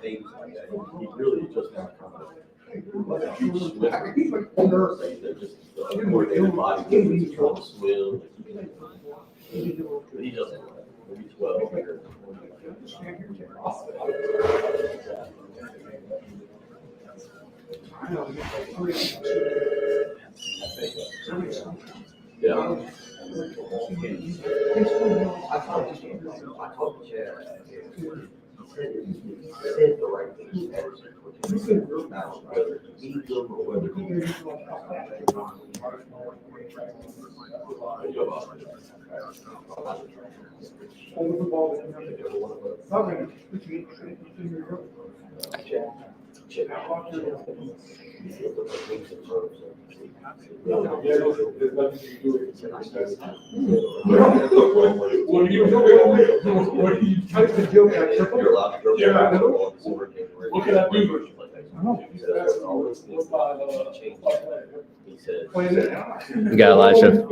things like that. He really just not coming. Like a huge swim. They're just coordinated body movements, trying to swim. But he doesn't. Maybe 12 here. Yeah. I talked to Chad. He said the right thing. He said whether he needs them or whether he What can I do? You got Elijah.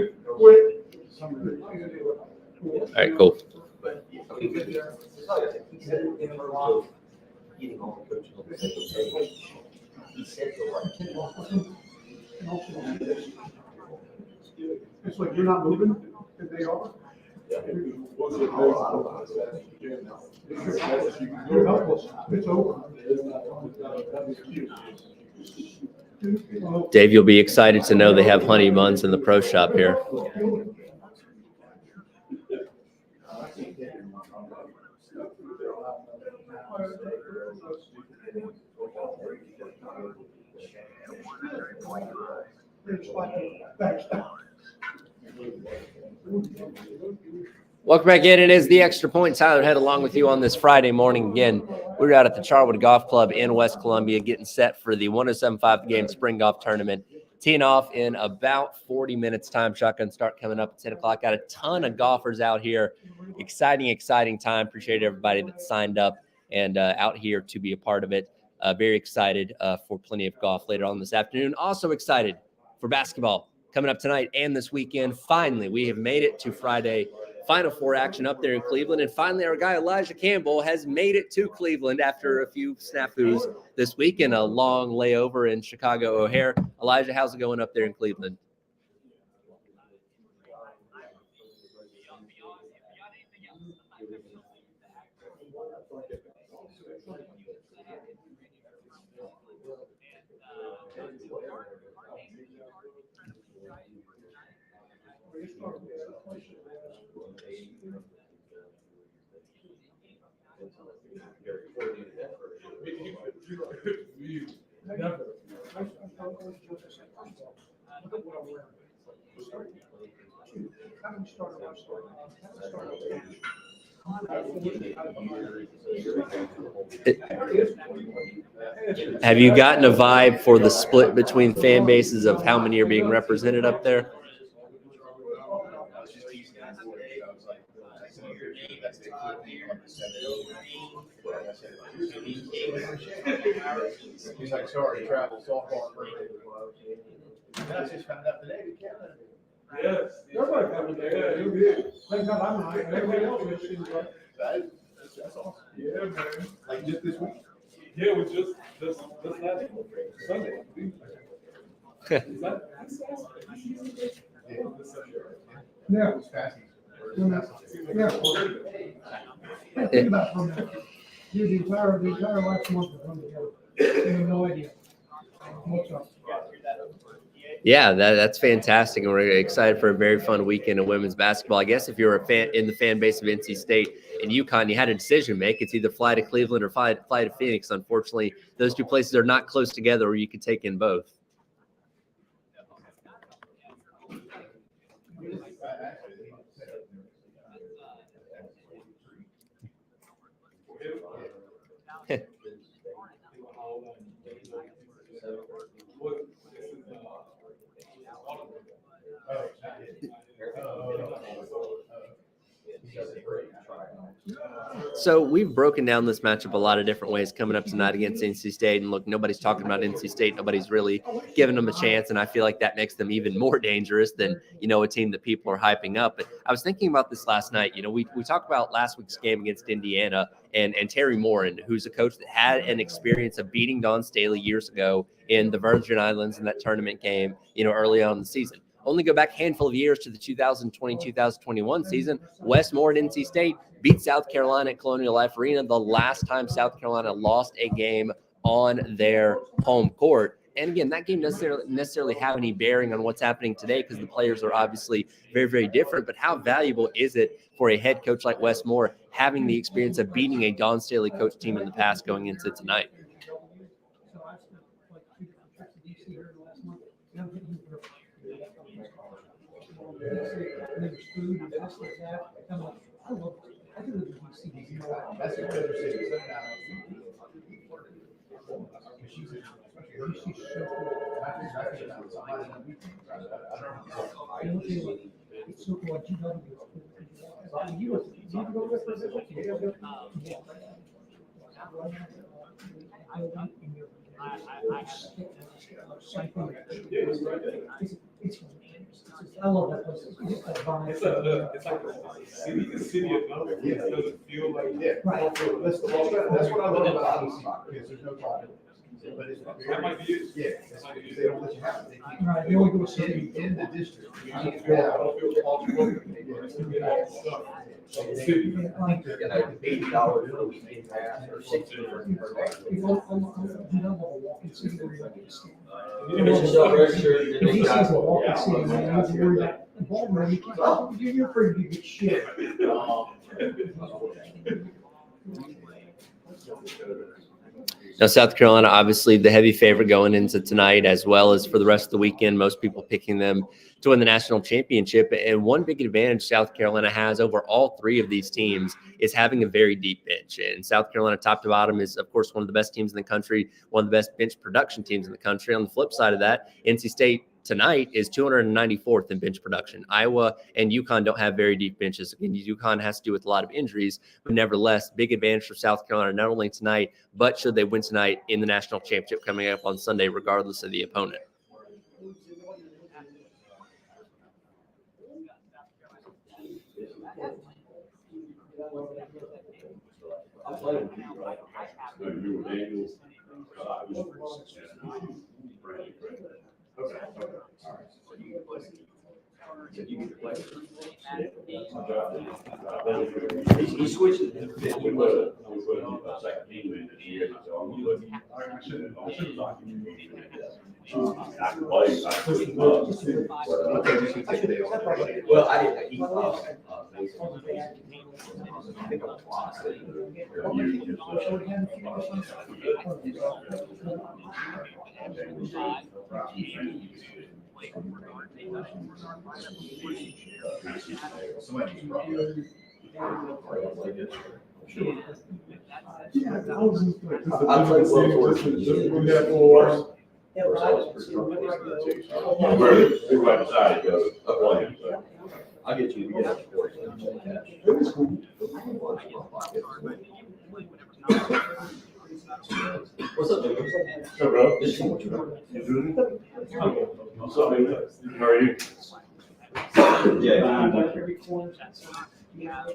All right, cool. It's like you're not moving, and they are. You're helpless. It's over. Dave, you'll be excited to know they have honey buns in the pro shop here. Welcome back in. It is the Extra Point. Tyler Head along with you on this Friday morning. Again, we're out at the Charwood Golf Club in West Columbia getting set for the 107.5 Game Spring Golf Tournament. Teeing off in about 40 minutes time. Shotgun start coming up at 10 o'clock. Got a ton of golfers out here. Exciting time. Appreciate everybody that signed up and out here to be a part of it. Very excited for plenty of golf later on this afternoon. Also excited for basketball coming up tonight and this weekend. Finally, we have made it to Friday Final Four action up there in Cleveland. And finally, our guy Elijah Campbell has made it to Cleveland after a few snafus this week and a long layover in Chicago O'Hare. Elijah, how's it going up there in Cleveland? Have you gotten a vibe for the split between fan bases of how many are being represented up there? He's like, sorry, travel softball. I just found out today. Yes. Everybody coming there. You're good. Thank God I'm not. Everybody else is. That's awesome. Yeah, man. Like just this week? Yeah, it was just last Sunday. Yeah. It was fast. Yeah. Think about it from that. The entire last month of coming together. I have no idea. What's up? Yeah, that's fantastic, and we're excited for a very fun weekend of women's basketball. I guess if you're a fan in the fan base of NC State and UConn, you had a decision to make. It's either fly to Cleveland or fly to Phoenix. Unfortunately, those two places are not close together, or you could take in both. So we've broken down this matchup a lot of different ways coming up tonight against NC State. And look, nobody's talking about NC State. Nobody's really giving them a chance. And I feel like that makes them even more dangerous than, a team that people are hyping up. But I was thinking about this last night. We talked about last week's game against Indiana and Terry Morin, who's a coach that had an experience of beating Don Staley years ago in the Virgin Islands in that tournament game, early on in the season. Only go back a handful of years to the 2020-2021 season. Wes Moore at NC State beat South Carolina at Colonial Life Arena the last time South Carolina lost a game on their home court. And again, that game doesn't necessarily have any bearing on what's happening today because the players are obviously very, very different. But how valuable is it for a head coach like Wes Moore having the experience of beating a Don Staley coach team in the past going into tonight? That's what they're saying. I love that place. It's like a city of love. It doesn't feel like. Yeah. Right. That's what I love about Iowa soccer, because there's no problem. But it's That might be it. Yeah, they don't let you have it. Right, they only go to In the district. I don't feel cultural. $80 for a weekend pass or $60 per day. If he says a walking city, man, I was worried about the ball running. You're pretty good shit. Now, South Carolina, obviously the heavy favorite going into tonight, as well as for the rest of the weekend, most people picking them to win the national championship. And one big advantage South Carolina has over all three of these teams is having a very deep bench. And South Carolina, top to bottom, is, of course, one of the best teams in the country, one of the best bench production teams in the country. On the flip side of that, NC State tonight is 294th in bench production. Iowa and UConn don't have very deep benches. Again, UConn has to do with a lot of injuries, but nevertheless, big advantage for South Carolina, not only tonight, but should they win tonight in the national championship coming up on Sunday, regardless of the opponent. He switched it. Well, I didn't. I think I was lost. I'll tell you what, Everybody decided to go play. I'll get you. What's up, dude? What's up, bro? You doing it? What's up, man? How are you? Yeah.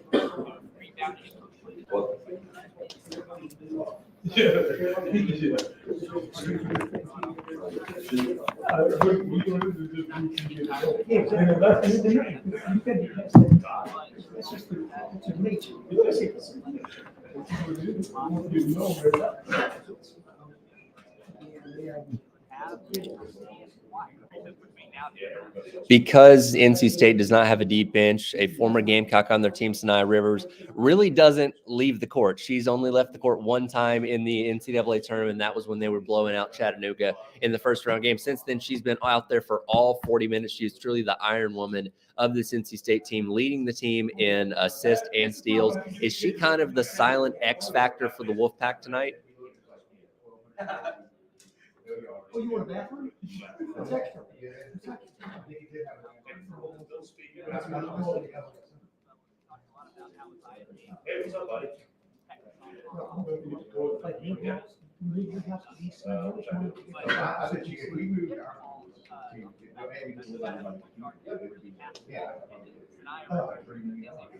Because NC State does not have a deep bench, a former Gamecock on their team, Sanaya Rivers, really doesn't leave the court. She's only left the court one time in the NCAA tournament, and that was when they were blowing out Chattanooga in the first round game. Since then, she's been out there for all 40 minutes. She's truly the Iron Woman of this NC State team, leading the team in assists and steals. Is she kind of the silent X factor for the Wolfpack tonight? Oh, you want a bathroom? That's extra. Hey, what's up, buddy? Like your house, move your house to DC, how much money do you get? I bet you if we moved our house to maybe just live on it would be, yeah.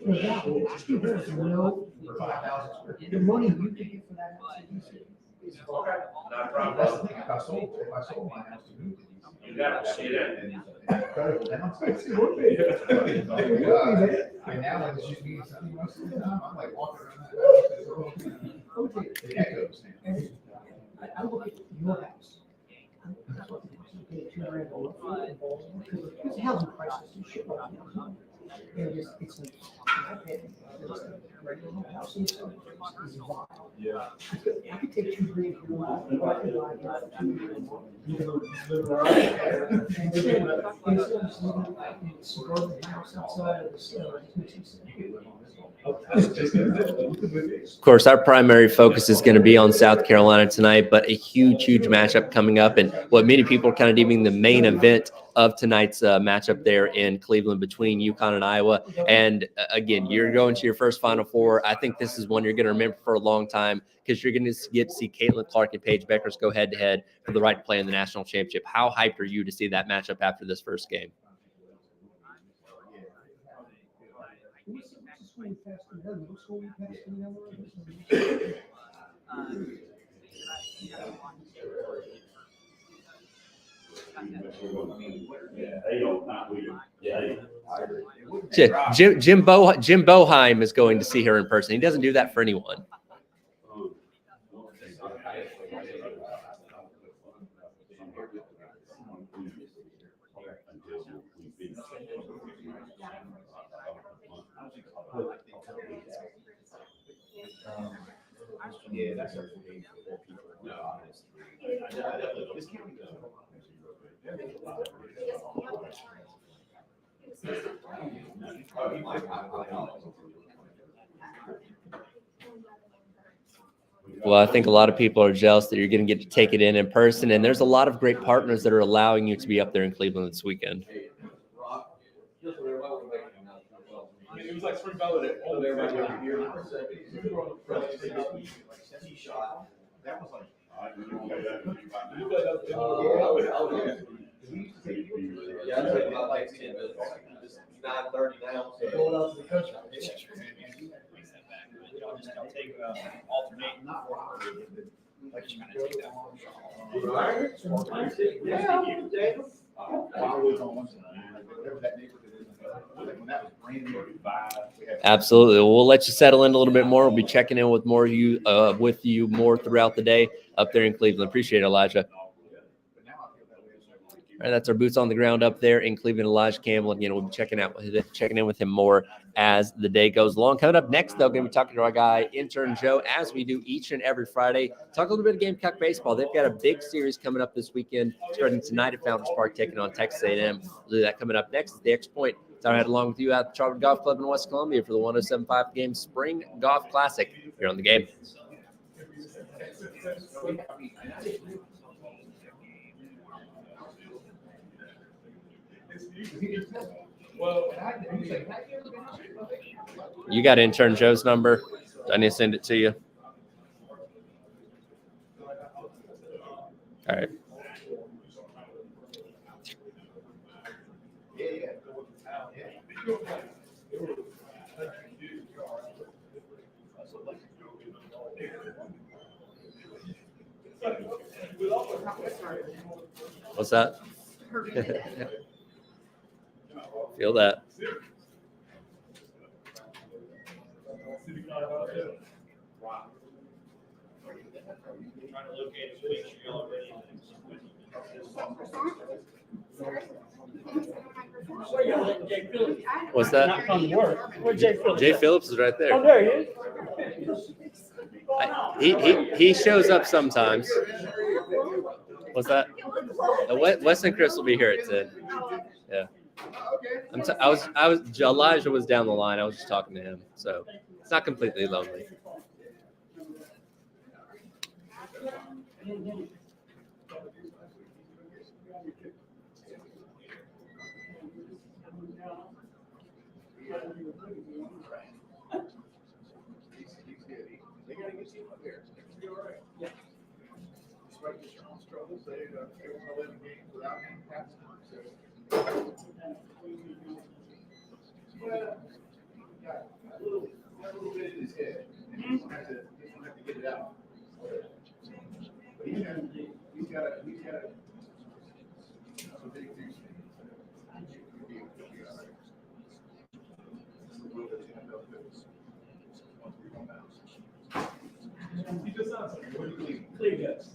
For that, just be very, you know, For 5,000 square feet. the money you could get for that house in DC. is- That's the thing, if I sold my house to move to DC. You gotta see that. Incredible downside. It would be. It would be, man. And now it's just me and something most of the time, I'm like walking around that house. Okay. It echoes now. And I look at your house. That's what you pay $2,000 for it. Because housing prices and shit right now. And it's like, I pay, it's a regular house and stuff is wild. Yeah. I could take $2,000 for one, or I could buy it for $2,000. Instead of just living in a suburban house outside of the Of course, our primary focus is going to be on South Carolina tonight, but a huge matchup coming up, and what many people are kind of deeming the main event of tonight's matchup there in Cleveland between UConn and Iowa. And again, you're going to your first Final Four. I think this is one you're going to remember for a long time because you're going to get to see Caitlin Clark and Paige Beckers go head-to-head for the right to play in the national championship. How hyped are you to see that matchup after this first game? Jim Boheim is going to see her in person. He doesn't do that for anyone. Yeah, that's a. Well, I think a lot of people are jealous that you're going to get to take it in person, and there's a lot of great partners that are allowing you to be up there in Cleveland this weekend. It was like spring ballot at all everybody over here. That was like. Yeah, I took about like 10 minutes. It's 9:30 now. So going out to the country. Y'all just gonna take alternate. Like you kind of take that one shot. Absolutely. We'll let you settle in a little bit more. We'll be checking in with more with you more throughout the day up there in Cleveland. Appreciate it, Elijah. All right, that's our boots on the ground up there in Cleveland, Elijah Campbell. Again, we'll be checking in with him more as the day goes along. Coming up next, though, going to be talking to our guy, intern Joe, as we do each and every Friday. Talk a little bit of Gamecock baseball. They've got a big series coming up this weekend, starting tonight at Founders Park, taking on Texas A&M. We'll do that coming up next. The Extra Point. I'll head along with you at the Charwood Golf Club in West Columbia for the 107.5 Game Spring Golf Classic. Here on the game. You got intern Joe's number. I need to send it to you. All right. What's that? Feel that. What's that? Not come to work. Where's Jay Phillips? Jay Phillips is right there. Oh, there he is. He shows up sometimes. What's that? Wes and Chris will be here at 10. Yeah. Elijah was down the line. I was just talking to him, so it's not completely lonely. they won 11 games without him captain. So, well, got a little bit in his head. And he's gonna have to get it out. But he's got a big future. He just sounds like what do you believe? Yes.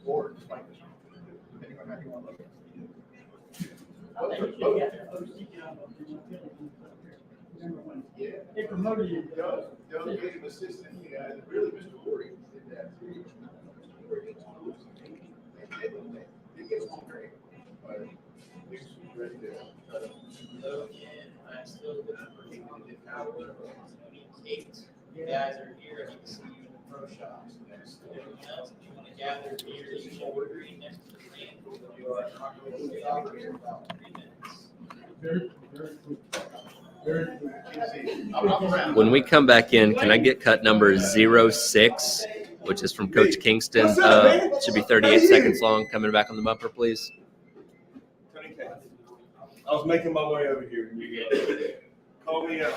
Or despite the depending on how you want to look at it. Yeah. They promoted you. Delegated assistant, yeah, and really Mr. Lurie did that too. Mr. Lurie gets on They get along great, but he's ready to try to. I'm still working on the Charwood. Kate, you guys are here. I can see you in the pro shops. Everyone else, if you want to gather beers and ordering next to the stand, you are talking here about 3 minutes. Very, very cool. Very cool. When we come back in, can I get cut number 06, which is from Coach Kingston? Should be 38 seconds long. Coming back on the bumper, please. I was making my way over here. You good? Call me out.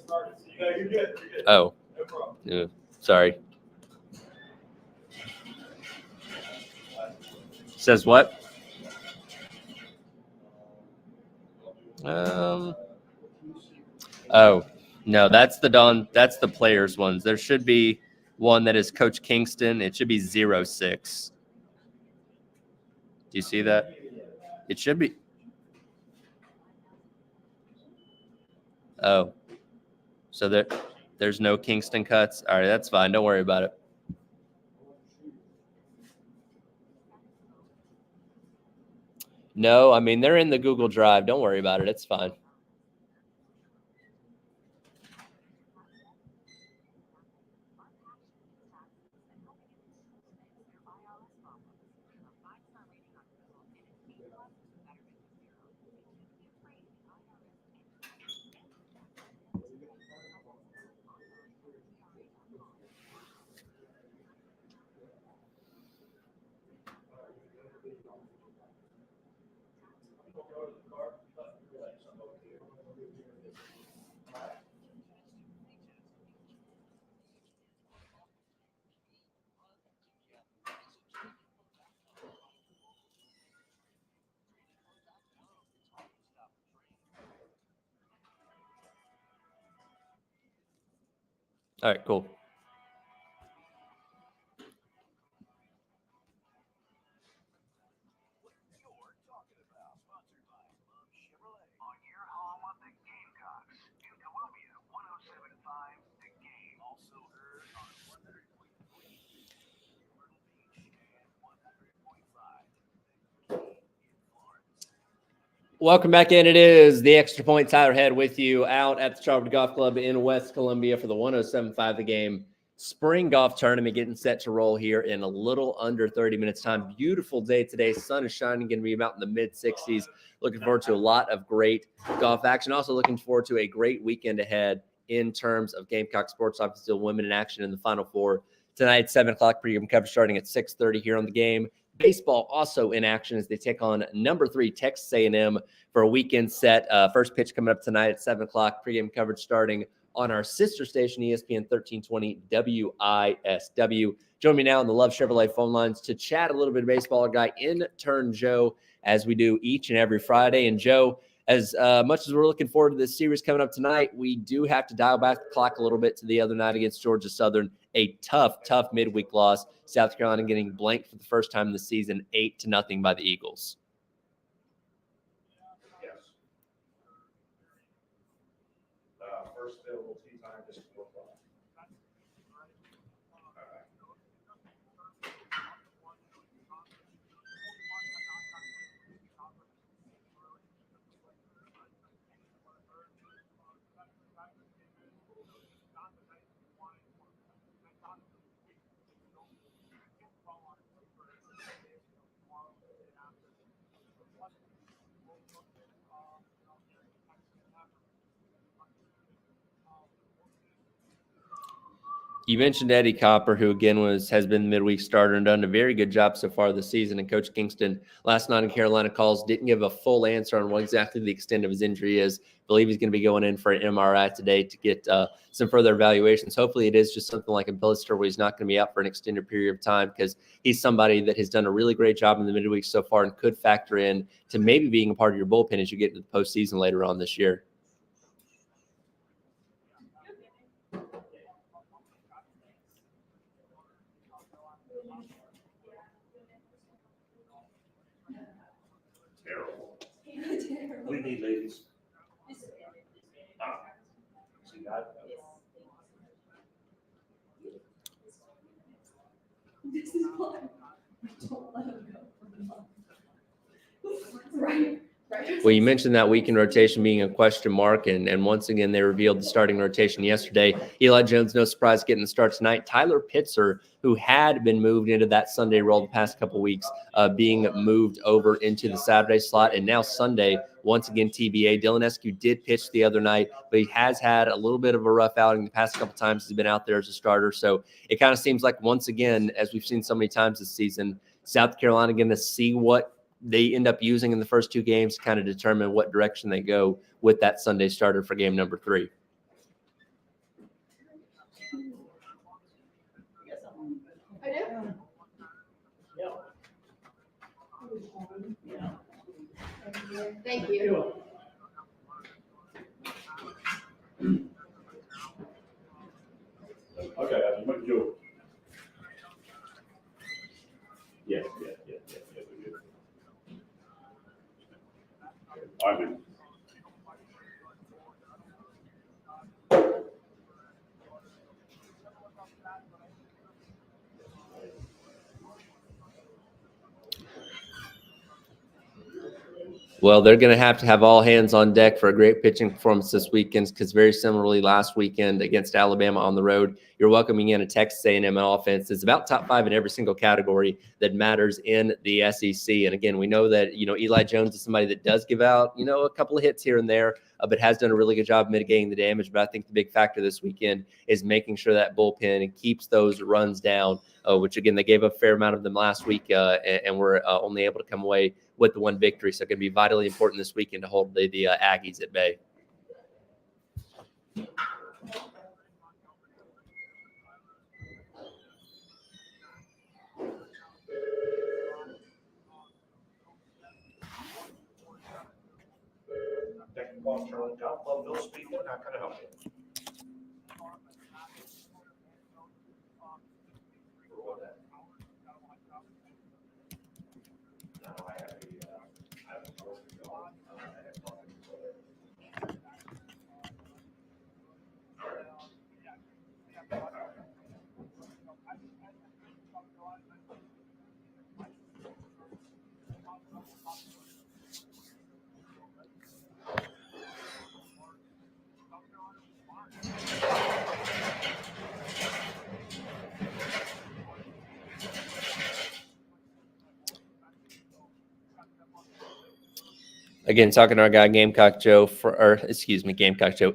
No, you're good. You're good. Oh, No problem. yeah, sorry. Says what? Oh, no, that's the players' ones. There should be one that is Coach Kingston. It should be 06. Do you see that? It should be. Oh, so there's no Kingston cuts. All right, that's fine. Don't worry about it. No, I mean, they're in the Google Drive. Don't worry about it. It's fine. All right, cool. Welcome back in. It is the Extra Point. Tyler Head with you out at the Charwood Golf Club in West Columbia for the 107.5 The Game Spring Golf Tournament, getting set to roll here in a little under 30 minutes time. Beautiful day today. Sun is shining. Going to be about in the mid-60s. Looking forward to a lot of great golf action. Also looking forward to a great weekend ahead in terms of Gamecock sports. Obviously, still women in action in the Final Four tonight, 7 o'clock pregame coverage starting at 6:30 here on The Game. Baseball also in action as they take on number 3 Texas A&M for a weekend set. First pitch coming up tonight at 7 o'clock. Pregame coverage starting on our sister station, ESPN 1320 WISW. Join me now on the Love Chevrolet phone lines to chat a little bit of baseball. Our guy intern Joe, as we do each and every Friday. And Joe, as much as we're looking forward to this series coming up tonight, we do have to dial back the clock a little bit to the other night against Georgia Southern. A tough midweek loss. South Carolina getting blanked for the first time this season, 8-0 by the Eagles. Yes. First available tee time is 4 o'clock. You mentioned Eddie Copper, who again has been the midweek starter and done a very good job so far this season. And Coach Kingston last night in Carolina calls didn't give a full answer on what exactly the extent of his injury is. Believe he's going to be going in for an MRI today to get some further evaluations. Hopefully, it is just something like a blister where he's not going to be out for an extended period of time, because he's somebody that has done a really great job in the midweek so far and could factor in to maybe being a part of your bullpen as you get into the postseason later on this year. Terrible. What do you need, ladies? See that? This is why I don't let him go. Right. Well, you mentioned that weekend rotation being a question mark, and once again, they revealed the starting rotation yesterday. Eli Jones, no surprise, getting the start tonight. Tyler Pitzer, who had been moved into that Sunday role the past couple weeks, being moved over into the Saturday slot, and now Sunday, once again, TBA. Dylan Eskew did pitch the other night, but he has had a little bit of a rough outing the past couple times he's been out there as a starter. So it kind of seems like, once again, as we've seen so many times this season, South Carolina going to see what they end up using in the first two games to kind of determine what direction they go with that Sunday starter for game number 3. I do. Thank you. Okay, I just Joe. Yes, we're good. All right, man. Well, they're going to have all hands on deck for a great pitching performance this weekend, because very similarly last weekend against Alabama on the road, you're welcoming in a Texas A&M offense that's about top 5 in every single category that matters in the SEC. And again, we know that, Eli Jones is somebody that does give out, a couple of hits here and there, but has done a really good job mitigating the damage. But I think the big factor this weekend is making sure that bullpen keeps those runs down, which again, they gave up a fair amount of them last week, and were only able to come away with the one victory. So it can be vitally important this weekend to hold the Aggies at bay. Thank you, Boss Charlie. Golf Club, Bill speaking. How can I help you? Again, talking to our guy, Gamecock Joe,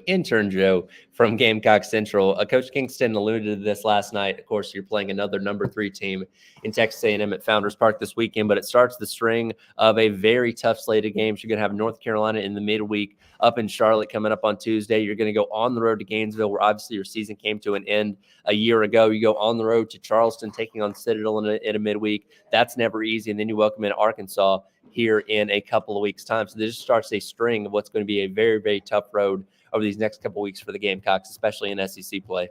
intern Joe from Gamecock Central. Coach Kingston alluded to this last night. Of course, you're playing another number 3 team in Texas A&M at Founders Park this weekend, but it starts the string of a very tough slate of games. You're going to have North Carolina in the midweek up in Charlotte coming up on Tuesday. You're going to go on the road to Gainesville, where obviously your season came to an end a year ago. You go on the road to Charleston, taking on Citadel in a midweek. That's never easy. And then you welcome in Arkansas here in a couple of weeks' time. So this starts a string of what's going to be a very, very tough road over these next couple of weeks for the Gamecocks, especially in SEC play.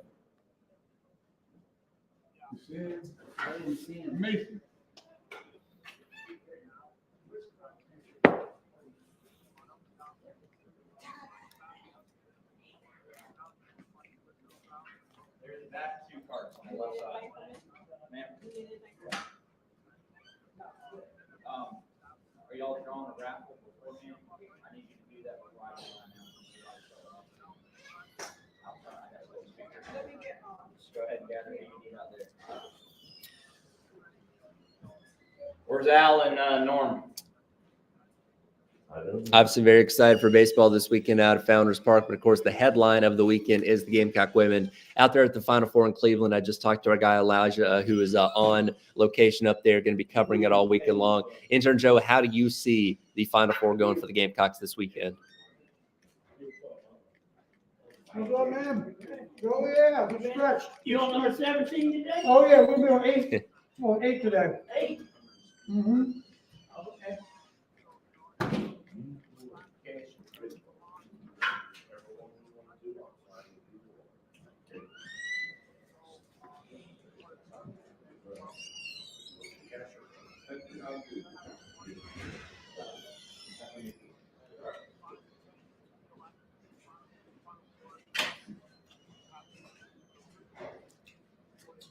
Amazing. There's the back 2 cards on the left side. Ma'am. Are y'all drawing a raffle beforehand? I need you to do that before I go on now. Just go ahead and gather what you need out there. Where's Al and Norm? Hi Obviously, very excited for baseball this weekend out at Founders Park. But of course, the headline of the weekend is the Gamecock women out there at the Final Four in Cleveland. I just talked to our guy Elijah, who is on location up there, going to be covering it all weekend long. Intern Joe, how do you see the Final Four going for the Gamecocks this weekend? Go, man. Go, yeah, we stretched. You on number 17 today? Oh, yeah, we'll be on 8. On 8 today. 8. Mm-hmm. Okay.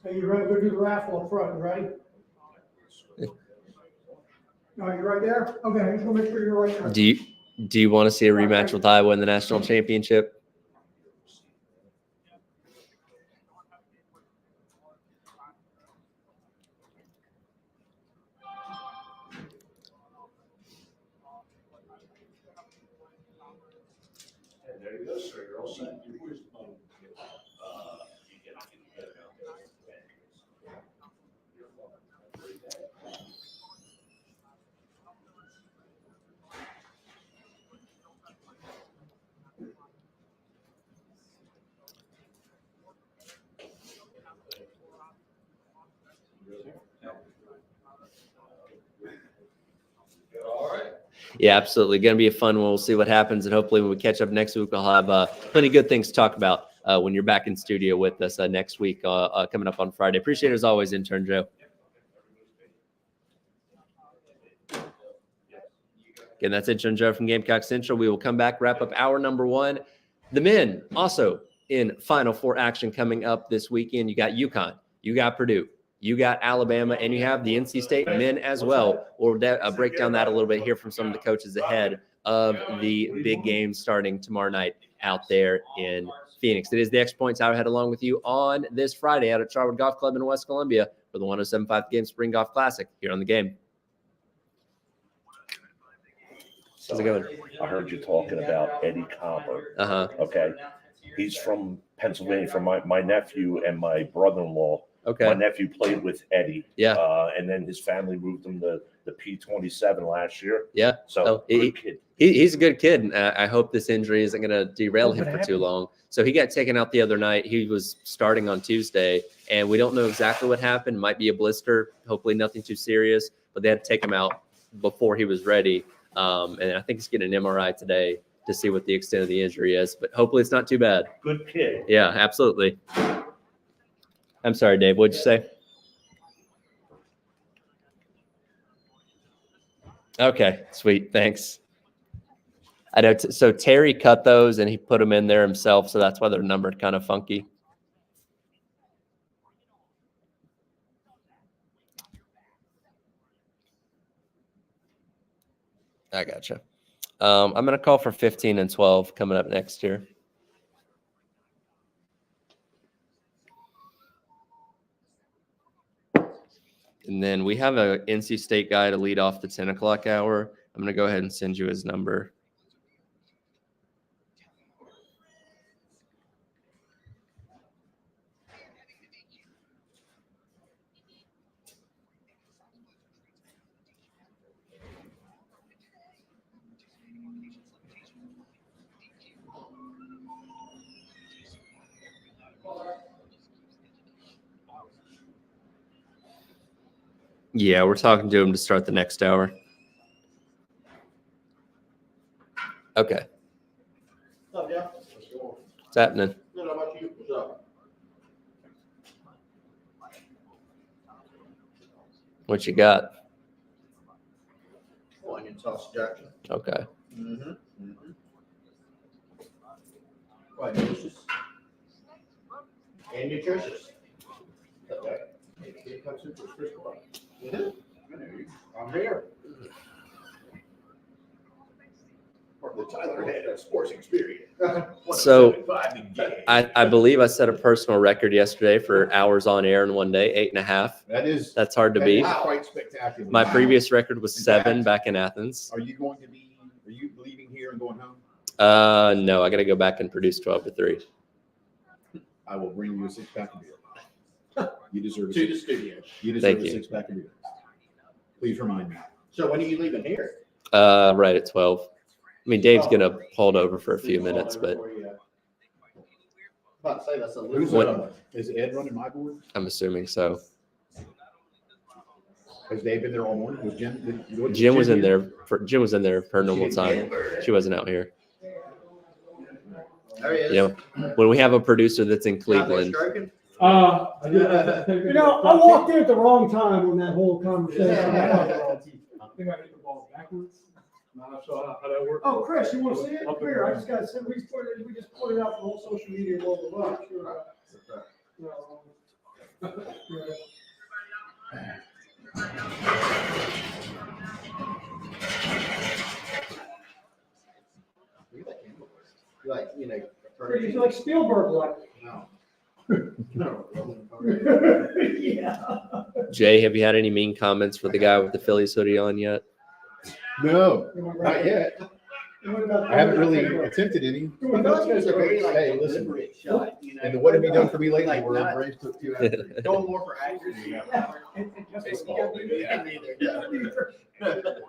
Are you ready to do the raffle up front, right? No, you right there? Okay, just want to make sure you're right there. Do you want to see a rematch with Iowa in the national championship? There you go, sir. You're all set. Yeah, absolutely. Going to be a fun one. We'll see what happens. And hopefully when we catch up next week, we'll have plenty of good things to talk about when you're back in studio with us next week coming up on Friday. Appreciate it as always, Intern Joe. Again, that's Intern Joe from Gamecock Central. We will come back, wrap up hour number 1. The men also in Final Four action coming up this weekend. You got UConn, you got Purdue, you got Alabama, and you have the NC State men as well. We'll break down that a little bit, hear from some of the coaches ahead of the big game starting tomorrow night out there in Phoenix. It is the Extra Points Hour ahead along with you on this Friday out at Charwood Golf Club in West Columbia for the 107.5 Game Spring Golf Classic here on the game. How's it going? I heard you talking about Eddie Copper. Uh-huh. Okay. He's from Pennsylvania, from my nephew and my brother-in-law. Okay. My nephew played with Eddie. Yeah. And then his family moved him to the P27 last year. Yeah. So good kid. He's a good kid. And I hope this injury isn't going to derail him for too long. So he got taken out the other night. He was starting on Tuesday, and we don't know exactly what happened. Might be a blister. Hopefully nothing too serious. But they had to take him out before he was ready. And I think he's getting an MRI today to see what the extent of the injury is. But hopefully it's not too bad. Good kid. Yeah, absolutely. I'm sorry, Dave. What'd you say? Okay, sweet. Thanks. I know. So Terry cut those and he put them in there himself. So that's why they're numbered kind of funky. I gotcha. I'm going to call for 15 and 12 coming up next year. And then we have a NC State guy to lead off the 10 o'clock hour. I'm going to go ahead and send you his number. Yeah, we're talking to him to start the next hour. Okay. What's up, yeah? What's happening? Good, how about you? What's up? What you got? Oh, onion sausage action. Okay. Mm-hmm. Quite delicious. And nutritious. Okay. It comes in for first one. I'm here. Part of the Tyler Head Sports Experience. So 175 in game. I believe I set a personal record yesterday for hours on air in one day, 8.5. That's hard to that beat. is quite spectacular. My previous record was 7 back in Athens. Are you going to be? Are you here and going home? No, I got to go back and produce 12 to 3. I will bring you a 6-pack of beer. You deserve To the studio. You deserve Thank a you. 6-pack of beer. Please remind me. So when are you leaving here? Right at 12. I mean, Dave's going to hold over for a few minutes, but About to say that's a Who's, little. is Ed running my board? I'm assuming so. Has Dave been there all morning? Was Jim? Jim was in here? there. Jim was in there for normal time. She wasn't out here. There he is. You know, when we have a producer that's in Cleveland, Stroking? You know, I walked in at the wrong time when that whole conversation. I think I hit the ball backwards. Not sure how that works. Oh, Chris, you want to see it? Here, I just got to say, we just put it out on all social media and all the love. Sure. Like, you know. He's like Spielberg, like. No. Yeah. Jay, have you had any mean comments for the guy with the Phillies hoodie on yet? No, not yet. I haven't really attempted any. I feel like it was a very like Hey, listen. deliberate shot, you know. And what have you done for me lately? Like, Where not Braves took 2 after. going more for accuracy. Yeah. And guess what? You gotta do that.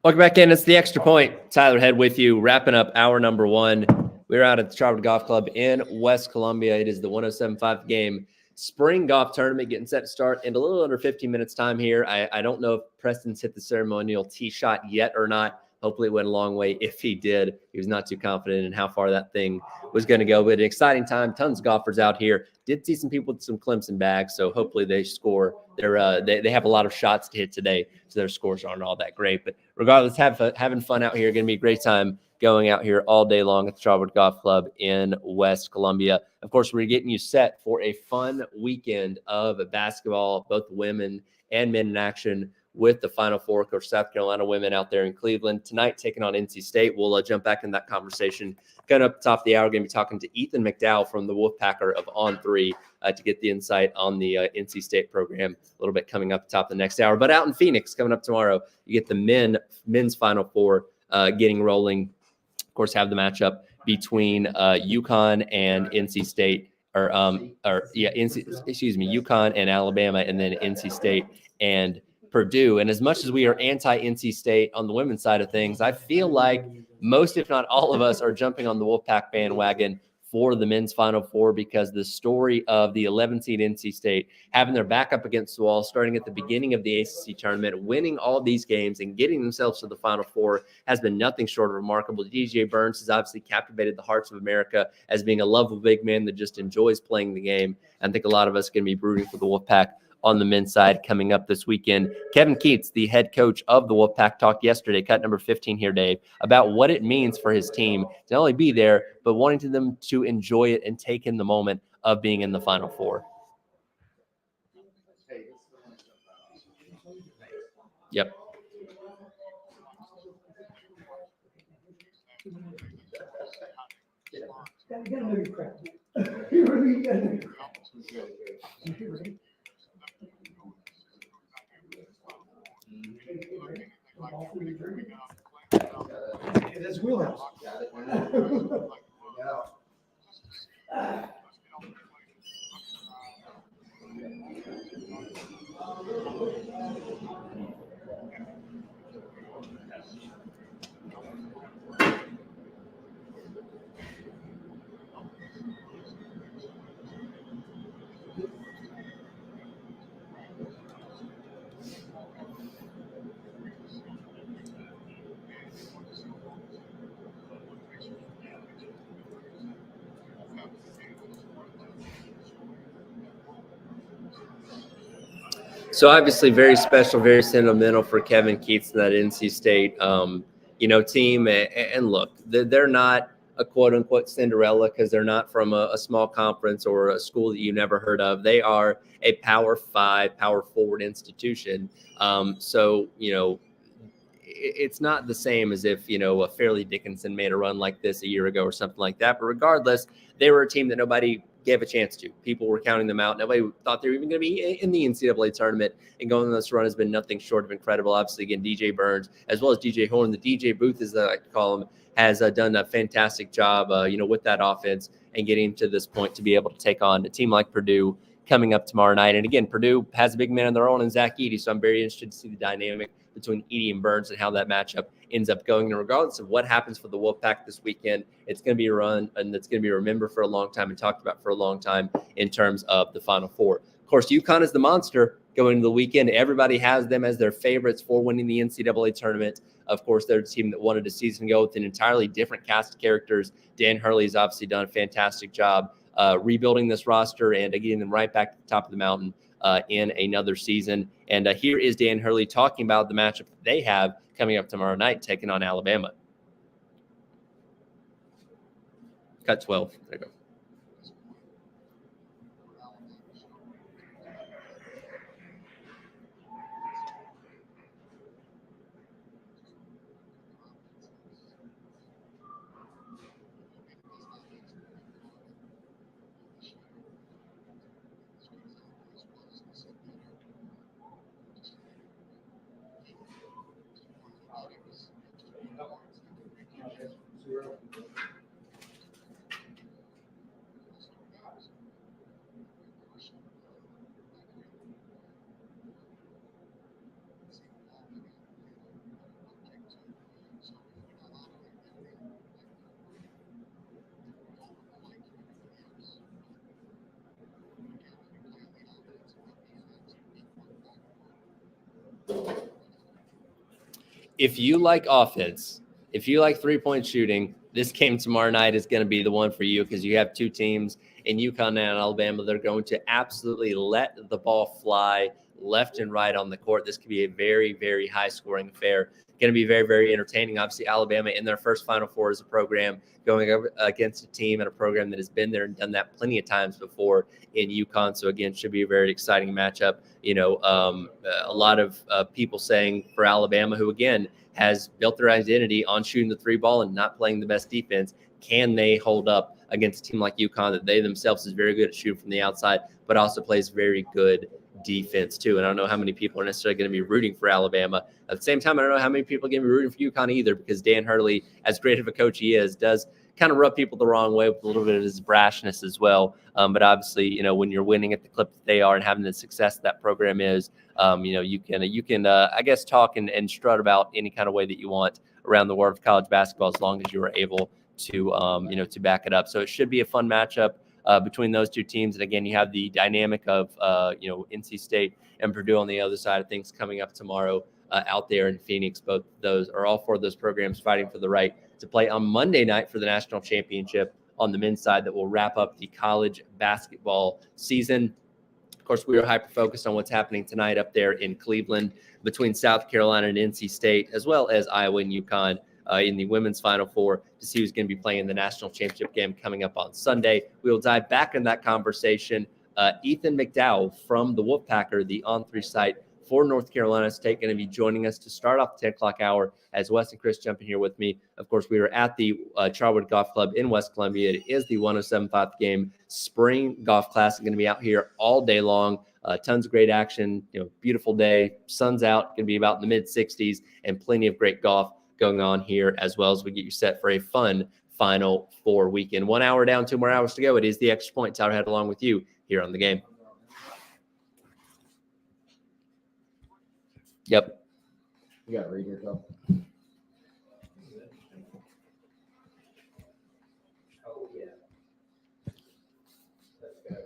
Welcome back in. It's the Extra Point. Tyler Head with you, wrapping up hour number 1. We're out at the Charwood Golf Club in West Columbia. It is the 107.5 game spring golf tournament getting set to start in a little under 15 minutes time here. I don't know if Preston's hit the ceremonial tee shot yet or not. Hopefully it went a long way. If he did, he was not too confident in how far that thing was going to go. But an exciting time. Tons of golfers out here. Did see some people with some Clemson bags, so hopefully they score. They have a lot of shots to hit today, so their scores aren't all that great. But regardless, having fun out here. Going to be a great time going out here all day long at the Charwood Golf Club in West Columbia. Of course, we're getting you set for a fun weekend of basketball, both women and men in action, with the Final Four. Of course, South Carolina women out there in Cleveland tonight taking on NC State. We'll jump back in that conversation. Coming up top of the hour, we're going to be talking to Ethan McDowell from the Wolfpacker of On3 to get the insight on the NC State program a little bit coming up top of the next hour. But out in Phoenix coming up tomorrow, you get the men's Final Four getting rolling. Of course, have the matchup between UConn and NC State, UConn and Alabama, and then NC State and Purdue. And as much as we are anti-NC State on the women's side of things, I feel like most, if not all of us, are jumping on the Wolfpack bandwagon for the men's Final Four, because the story of the 11 seed NC State having their back up against the wall, starting at the beginning of the ACC tournament, winning all these games and getting themselves to the Final Four has been nothing short of remarkable. DJ Burns has obviously captivated the hearts of America as being a lovable big man that just enjoys playing the game. And I think a lot of us are going to be rooting for the Wolfpack on the men's side coming up this weekend. Kevin Keats, the head coach of the Wolfpack, talked yesterday, cut number 15 here, Dave, about what it means for his team to not only be there, but wanting them to enjoy it and take in the moment of being in the Final Four. Yep. You gotta know your crap. You really gotta know your crap. It's wheelhouse. So obviously very special, very sentimental for Kevin Keats and that NC State, team. And look, they're not a quote unquote Cinderella because they're not from a small conference or a school that you never heard of. They are a Power 5, Power Forward institution. it's not the same as if, a Fairleigh Dickinson made a run like this a year ago or something like that. But regardless, they were a team that nobody gave a chance to. People were counting them out. Nobody thought they were even going to be in the NCAA tournament, and going on this run has been nothing short of incredible. Obviously, again, DJ Burns, as well as DJ Horn, the DJ booth, as I like to call him, has done a fantastic job, with that offense and getting to this point to be able to take on a team like Purdue coming up tomorrow night. And again, Purdue has a big man of their own in Zach Edey, so I'm very interested to see the dynamic between Edey and Burns and how that matchup ends up going. And regardless of what happens for the Wolfpack this weekend, it's going to be a run, and it's going to be remembered for a long time and talked about for a long time in terms of the Final Four. Of course, UConn is the monster going into the weekend. Everybody has them as their favorites for winning the NCAA tournament. Of course, they're a team that wanted a season ago with an entirely different cast of characters. Dan Hurley's obviously done a fantastic job rebuilding this roster and getting them right back to the top of the mountain in another season. And here is Dan Hurley talking about the matchup that they have coming up tomorrow night, taking on Alabama. Cut 12. There you go. If you like offense, if you like three-point shooting, this game tomorrow night is going to be the one for you, because you have two teams in UConn and Alabama. They're going to absolutely let the ball fly left and right on the court. This could be a very, very high-scoring affair. Going to be very, very entertaining. Obviously, Alabama in their first Final Four as a program, going up against a team and a program that has been there and done that plenty of times before in UConn. So again, should be a very exciting matchup. A lot of people saying for Alabama, who again has built their identity on shooting the three ball and not playing the best defense, can they hold up against a team like UConn that they themselves is very good at shooting from the outside, but also plays very good defense too? And I don't know how many people are necessarily going to be rooting for Alabama. At the same time, I don't know how many people are going to be rooting for UConn either, because Dan Hurley, as great of a coach he is, does kind of rub people the wrong way with a little bit of his brashness as well. But obviously, when you're winning at the clip that they are and having the success that program is, you can I guess talk and strut about any kind of way that you want around the world of college basketball, as long as you are able to to back it up. So it should be a fun matchup between those two teams. And again, you have the dynamic of NC State and Purdue on the other side of things coming up tomorrow out there in Phoenix. Both those, or all four of those programs, fighting for the right to play on Monday night for the national championship on the men's side that will wrap up the college basketball season. Of course, we are hyper-focused on what's happening tonight up there in Cleveland between South Carolina and NC State, as well as Iowa and UConn in the women's Final Four, to see who's going to be playing the national championship game coming up on Sunday. We will dive back in that conversation. Ethan McDowell from the Wolfpacker, the On3 site for North Carolina State, going to be joining us to start off the 10 o'clock hour, as Wes and Chris jump in here with me. Of course, we are at the Charwood Golf Club in West Columbia. It is the 107.5 game spring golf classic. Going to be out here all day long. Tons of great action, beautiful day, sun's out, going to be about in the mid 60s, and plenty of great golf going on here, as well as we get you set for a fun Final Four weekend. 1 hour down, 2 more hours to go. It is the Extra Point. Tyler Head along with you here on the game. Yep. You got to read yourself. Oh, yeah. Let's go.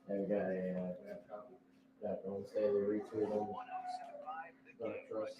There we go. That don't say we read through them. Don't trust.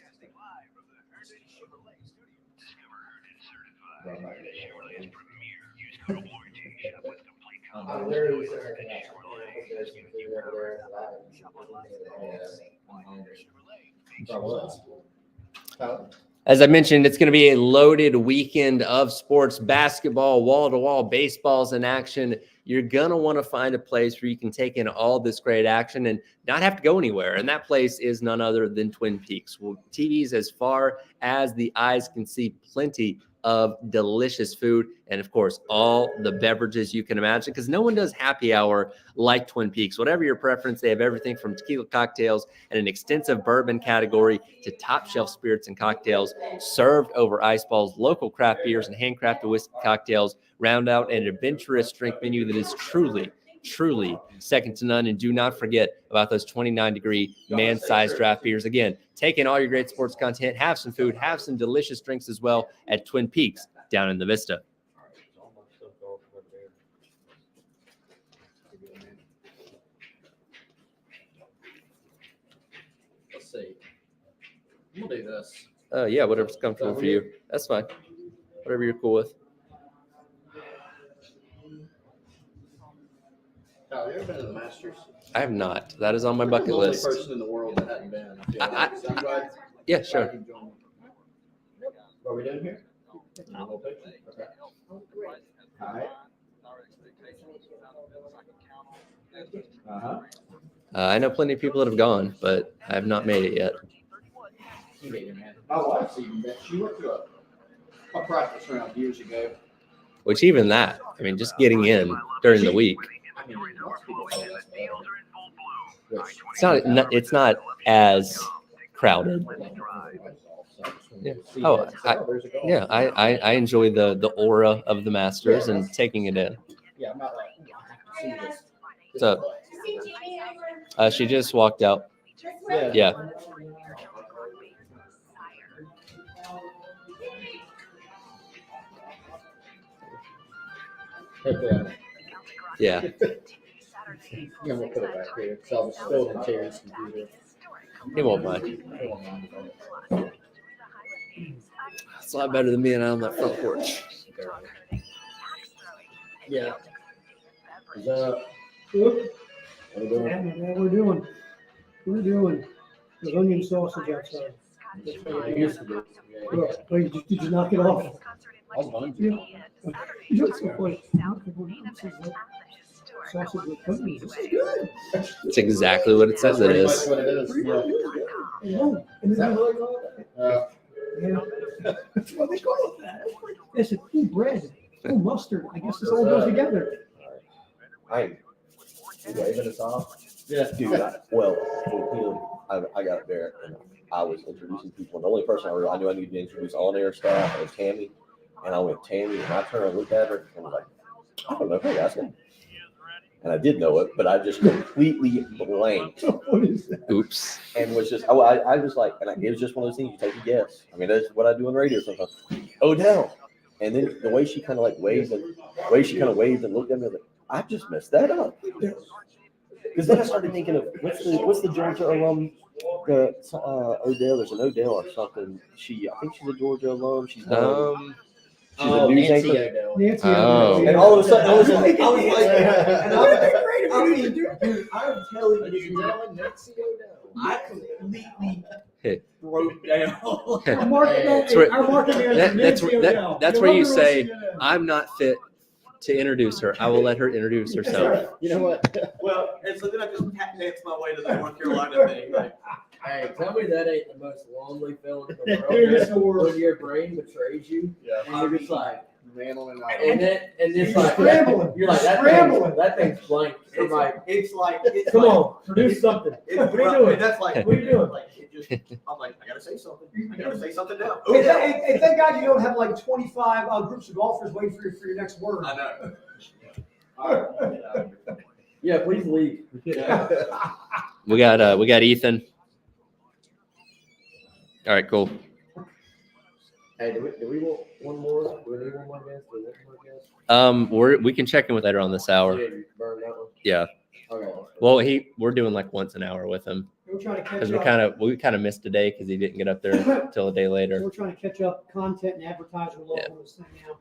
As I mentioned, it's going to be a loaded weekend of sports, basketball, wall-to-wall, baseballs in action, you're going to want to find a place where you can take in all this great action and not have to go anywhere. And that place is none other than Twin Peaks. Well, TVs as far as the eyes can see, plenty of delicious food, and of course, all the beverages you can imagine, because no one does happy hour like Twin Peaks. Whatever your preference, they have everything from tequila cocktails and an extensive bourbon category to top shelf spirits and cocktails served over ice balls, local craft beers, and handcrafted whiskey cocktails round out an adventurous drink menu that is truly second to none. And do not forget about those 29-degree man-sized draft beers. Again, take in all your great sports content, have some food, have some delicious drinks as well at Twin Peaks down in the Vista. Let's see. We'll do this. Yeah, whatever's comfortable for you. That's fine. Whatever you're cool with. Kyle, you ever been to the Masters? I have not. That is on my bucket I'm the list. only person in the world that hadn't been. I feel I- like. So I'm glad- Yeah, sure. glad you joined me. What are we doing here? A little picture? Okay. All right. Uh-huh. I know plenty of people that have gone, but I have not made it yet. You get your man. My wife's even been, she went to a practice round years ago. Which even that, I mean, just getting in during the week, I mean, most people say that's better. Which- it's not as crowded. Yeah. Oh, Yeah, I enjoy the aura of the Masters and taking it in. Yeah, I'm not like, I have to see this. So, she just walked out. Yeah. Okay. Yeah. Yeah, we'll put it back here. So I was still in Terry's computer. He won't mind. It's a lot better than being out on that front porch. Yeah. Is that? What we're doing. There's onion sausage outside. It used to be. Oh, did you knock it off? I was hungry. You know, so funny. Sausage with onions. This is good. It's exactly what it says it Pretty much is. what it is. Pretty Yeah. good. Yeah. And Is that then- what they call it? Yeah. That's what they call it. They said, ooh, bread, ooh, mustard. I guess this all goes together. I Waving us off. Yeah, dude. I got up there and I was introducing people. And the only person I knew I needed to introduce on-air staff was Tammy. And I went, Tammy, and I turned and looked at her and was like, I don't know who that's name. And I did know it, but I just completely blanked What is that? Oops. and was just, I was like, it was just one of those things you take a guess. I mean, that's what I do on radio sometimes. Odell. And then the way she kind of like waved and looked at me, I was like, I just messed that up. Because then I started thinking of what's the Georgia alum? Odell. There's an Odell or something. I think she's a Georgia alum. She's she's a news Nancy anchor. O'Dell. Nancy. Oh. And all of a sudden, I was like, and I'm telling Ladies and you, gentlemen, Nancy O'Dell. I completely Hey. broke down. Our market manager, Nancy O'Dell. That's You where you love her say, on CNN. I'm not fit to introduce her. I will let her introduce herself. You know what? Well, and so then I just tap dance my way to the North Carolina thing. Like, Hey, tell me that ain't the most lonely feeling in the It is the world. worst. When your brain betrays you, and you're just like, man on an and then it's You're like, scrambling. you're like Scrambling. that thing's blank. I'm like, it's like, come on, produce something. It's What are you rough, doing? and that's like, What are you doing? like, it just, I'm like, I gotta say something. I gotta say something now. And thank God you don't have like 25 groups of golfers waiting for your next word. I know. Yeah, please leave. We got Ethan. All right, cool. Hey, do we want one more? Do we need one more guest? Do we want more guest? We can check in with later on this hour. Yeah, you burn that one. Yeah. Okay. Well, we're doing like once an hour with him We're trying to catch because up. we kind of missed a day because he didn't get up there until a day later. We're trying to catch up content and advertise with local this thing now.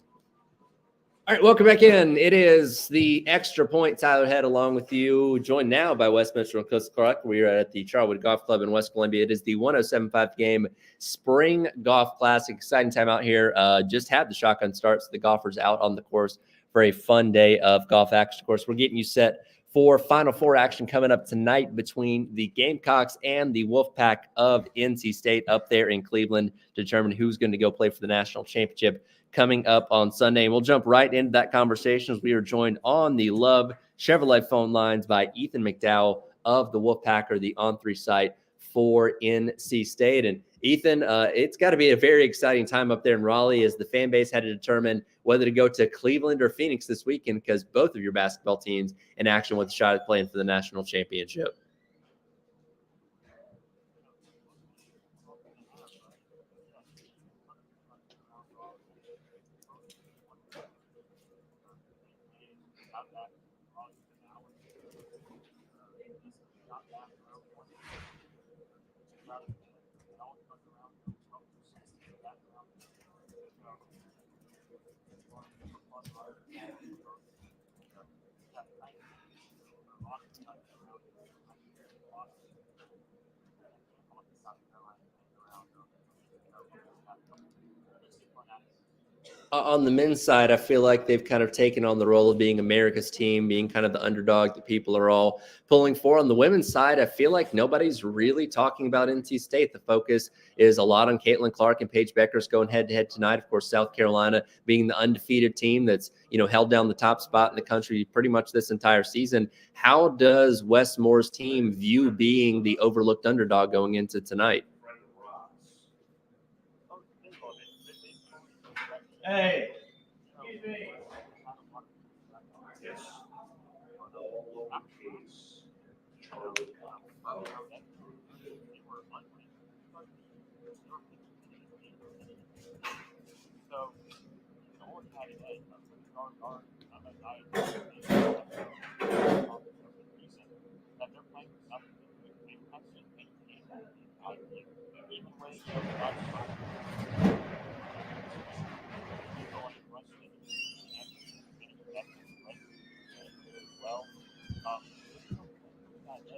All right, welcome back in. It is the Extra Point. Tyler Head along with you, joined now by Westminster and Coast Clark. We are at the Charwood Golf Club in West Columbia. It is the 107.5 game Spring Golf Classic. Exciting time out here. Just had the shotgun start, so the golfers out on the course for a fun day of golf action. Of course, we're getting you set for Final Four action coming up tonight between the Gamecocks and the Wolfpack of NC State up there in Cleveland to determine who's going to go play for the national championship coming up on Sunday. And we'll jump right into that conversation as we are joined on the Love Chevrolet phone lines by Ethan McDowell of the Wolfpacker, the On3 site for NC State. And Ethan, it's got to be a very exciting time up there in Raleigh as the fan base had to determine whether to go to Cleveland or Phoenix this weekend because both of your basketball teams in action with a shot at playing for the national championship. On the men's side, I feel like they've kind of taken on the role of being America's team, being kind of the underdog that people are all pulling for. On the women's side, I feel like nobody's really talking about NC State. The focus is a lot on Caitlin Clark and Paige Beckers going head-to-head tonight. Of course, South Carolina being the undefeated team that's, held down the top spot in the country pretty much this entire season. How does Wes Moore's team view being the overlooked underdog going into tonight? Hey. Excuse me. Yes.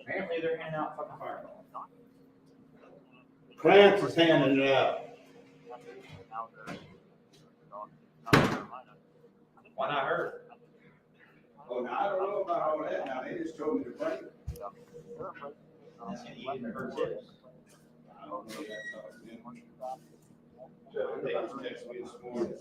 Apparently they're handing out fucking fireballs. Clarence is handing it out. Why not her? Oh, now, I don't know about all that. Now, they just told me to bring it. That's eating her chips. I don't know that. They just texted me this morning.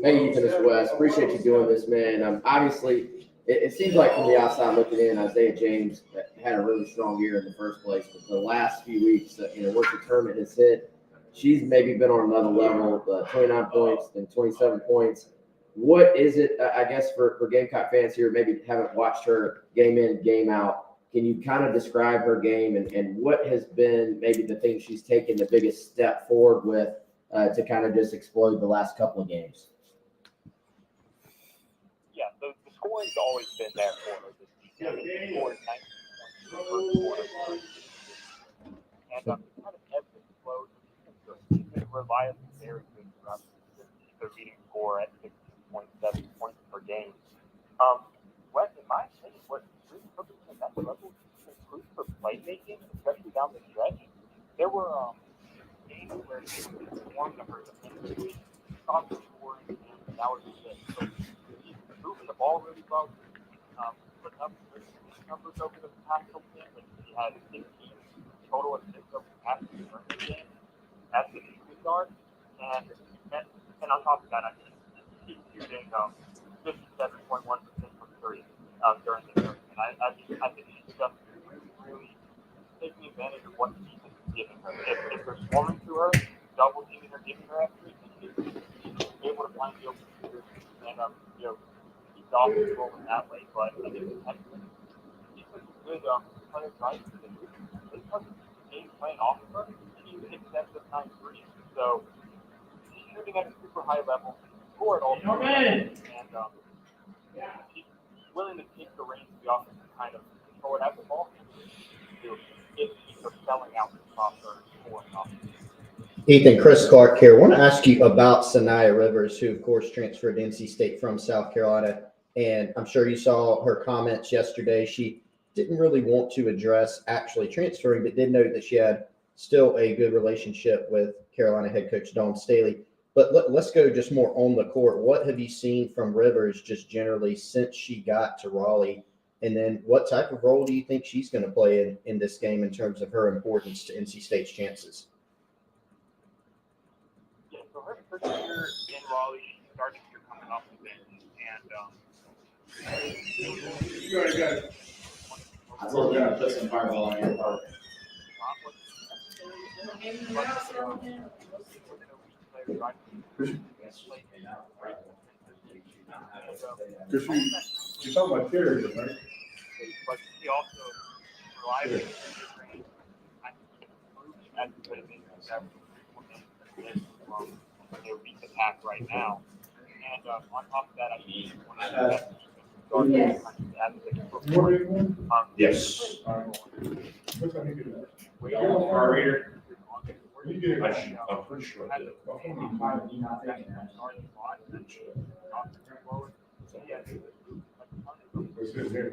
Hey, Ethan, it's Wes. Appreciate you doing this, man. Obviously, it seems like from the outside looking in, Isaiah James had a really strong year in the first place. But the last few weeks, once the tournament has hit, she's maybe been on another level, 29 points and 27 points. What is it, I guess, for Gamecock fans here, maybe haven't watched her game in, game out, can you kind of describe her game and what has been maybe the thing she's taken the biggest step forward with to kind of just explode the last couple of games? Yeah, the scoring's always been there for her this season. She scored 19 points in the first quarter. And kind of ebbs and flows. She's been reliably very good throughout the season. She's a leading scorer at 16.7 points per game. Wes, in my opinion, what really took her to the next level is improved her playmaking, especially down the stretch. There were games where she performed to her defensively, stopped the scoring, and that was just it. So she's moving the ball really well. Put up good numbers over the past couple games. Like she had 16 total assists over the past two tournament games as the shooting guard. And on top of that, I think she's shooting 57.1% from three during the tournament. And I think she's just really taking advantage of what she's giving her. If they're swarming to her, double teaming her, giving her extra, she's able to find the open shooters and keep the offense rolling that way. But I think she's such a good player driver to the move. They took the game playing off of her, and she accepts the 9 threes. So she's shooting at a super high level, score at all times, and she's willing to take the reins of the offense and kind of control it at the ball if she's selling out the top or scoring offense. Ethan, Chris Clark here. I want to ask you about Sanaya Rivers, who, of course, transferred to NC State from South Carolina. And I'm sure you saw her comments yesterday. She didn't really want to address actually transferring, but did note that she had still a good relationship with Carolina head coach Dawn Staley. But let's go just more on the court. What have you seen from Rivers just generally since she got to Raleigh? And then what type of role do you think she's going to play in this game in terms of her importance to NC State's chances? Yeah, so her first year in Raleigh, she started here coming off the bench, and I told you I put some fireball on your part. Because you're talking about carrier, right? But she also relied on the train. I think that's the thing from their weak attack right now. And on top of that, I think one of the best Yes. What's that nigga do? Car reader. You get it. I'm pretty sure I did. What's this here?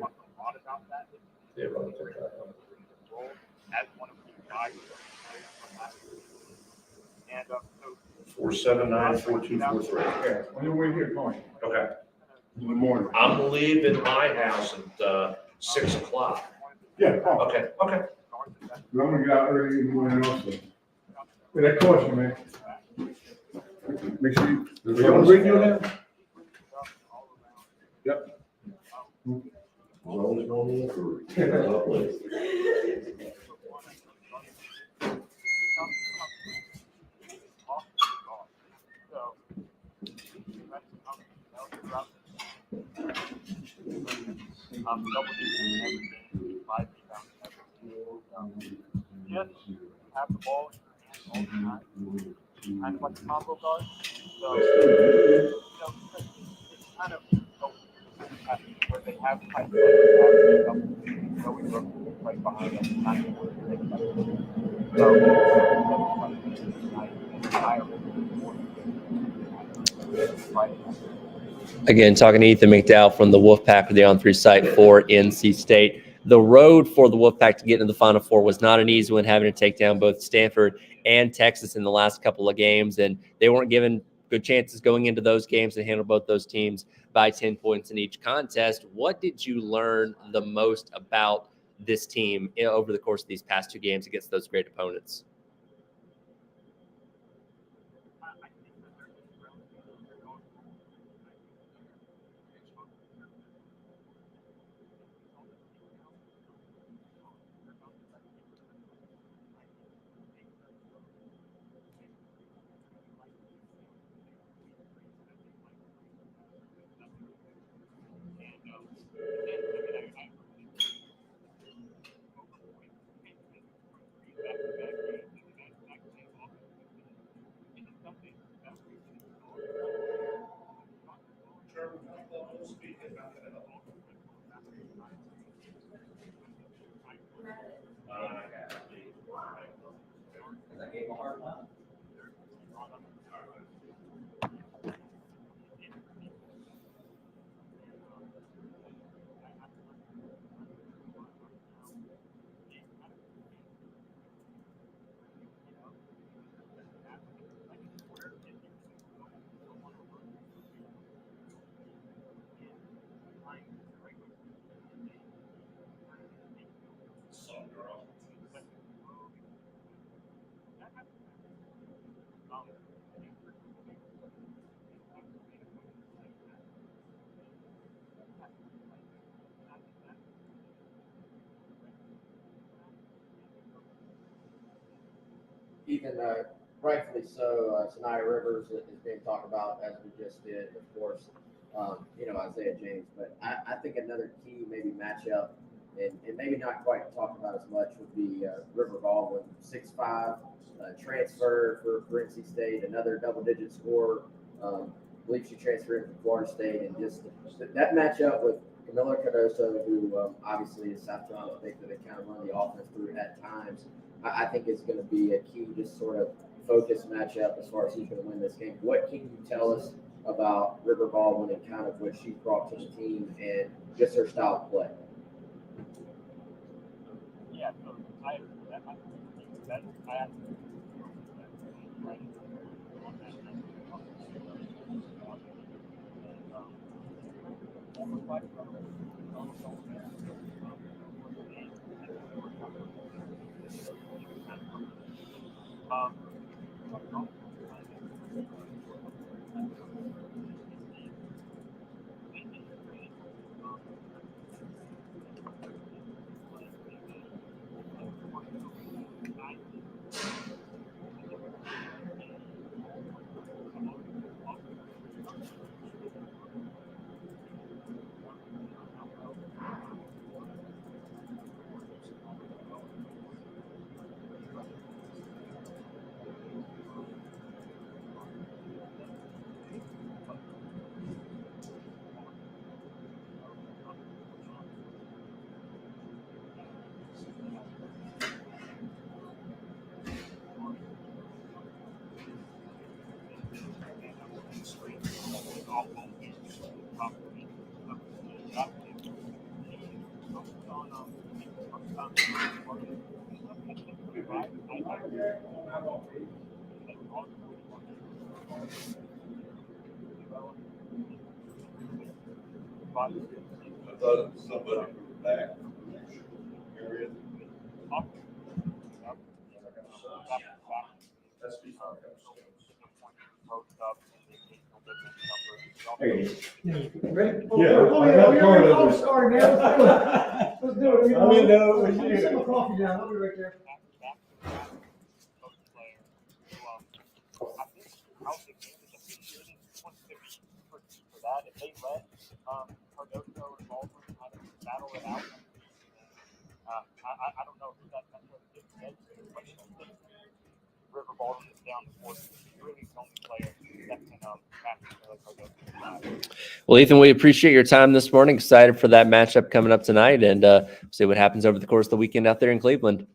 Yeah, right there. As one of the guys. And so 479-4243. Yeah, on your way here, going. Okay. In the morning. I'm leaving my house at 6 o'clock. Yeah, oh, Okay. Okay. I'm gonna get out early in the morning also. Hey, that caution, man. Make sure you, are you on the radio now? Yep. Always normal for double digits everything, 5 rebounds everything. Just have the ball in your hand all the time, kind of like a combo guard. So, it's kind of where they have type right behind them, not Again, talking to Ethan McDowell from the Wolfpack of the On3 site for NC State. The road for the Wolfpack to get into the Final Four was not an easy one, having to take down both Stanford and Texas in the last couple of games, and they weren't given good chances going into those games to handle both those teams by 10 points in each contest. What did you learn the most about this team over the course of these past 2 games against those great opponents? Ethan, rightfully so, Sanaya Rivers is being talked about, as we just did, of course, Isaiah James. But I think another key maybe matchup, and maybe not quite talked about as much, would be River Baldwin, 6'5", transfer for NC State, another double-digit scorer. I believe she transferred from Florida State, and just that matchup with Camilla Cardoso, who obviously is South Carolina State, that they kind of run the offense through at times. I think it's going to be a key, just sort of focus matchup as far as who's going to win this game. What can you tell us about River Baldwin and kind of what she's brought to the team and just her style of play? Yeah, so I I thought somebody was back. Ready? Yeah, Oh, I got we're part ready. of Oh, it. sorry, man. Let's do it. I didn't know it was Let me you. set my coffee down. I'll be right there. For that, if they let Cardoso and Baldwin kind of battle it out, I don't know who that necessarily gets to, but I think River Baldwin is down the court. He's really the only player that can match Cardoso. Well, Ethan, we appreciate your time this morning. Excited for that matchup coming up tonight, and see what happens over the course of the weekend out there in Cleveland.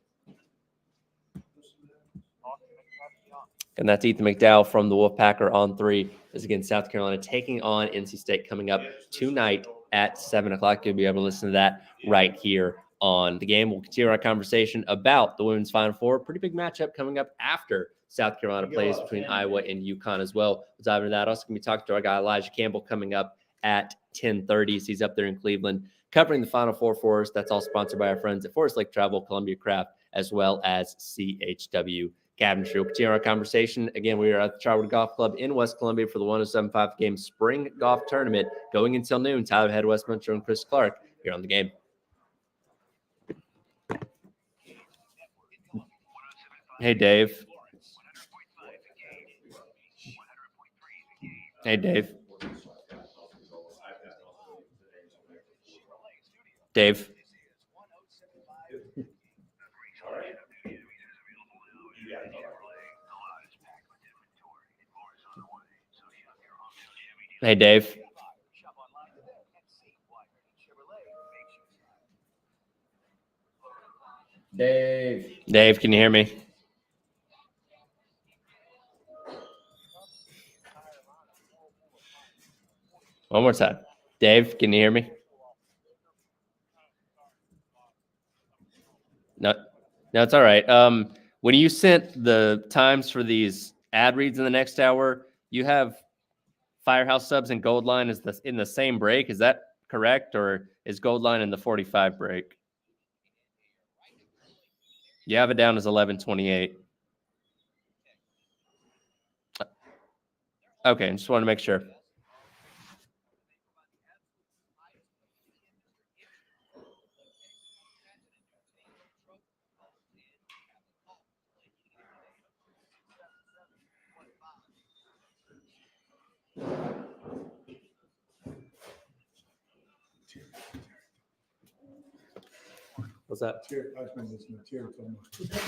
And that's Ethan McDowell from the Wolfpacker on 3. This is against South Carolina taking on NC State coming up tonight at 7 o'clock. You'll be able to listen to that right here on The Game. We'll continue our conversation about the women's Final Four. Pretty big matchup coming up after South Carolina plays between Iowa and UConn as well. We'll dive into that. Also going to be talking to our guy Elijah Campbell coming up at 10:30. He's up there in Cleveland covering the Final Four for us. That's all sponsored by our friends at Forest Lake Travel, Columbia Craft, as well as CHW Cabinetry. We'll continue our conversation. Again, we are at the Charwood Golf Club in West Columbia for the 107.5 Game Spring Golf Tournament going until noon. Tyler Head, Wes Muncher, and Chris Clark here on The Game. Hey, Dave. Hey, Dave. Dave. Hey, Dave. Dave, can you hear me? One more time. Dave, can you hear me? No, it's all right. When you sent the times for these ad reads in the next hour, you have Firehouse Subs and Gold Line is in the same break. Is that correct, or is Gold Line in the 45 break? You have it down as 11:28. Okay, I just want to make sure. What's that?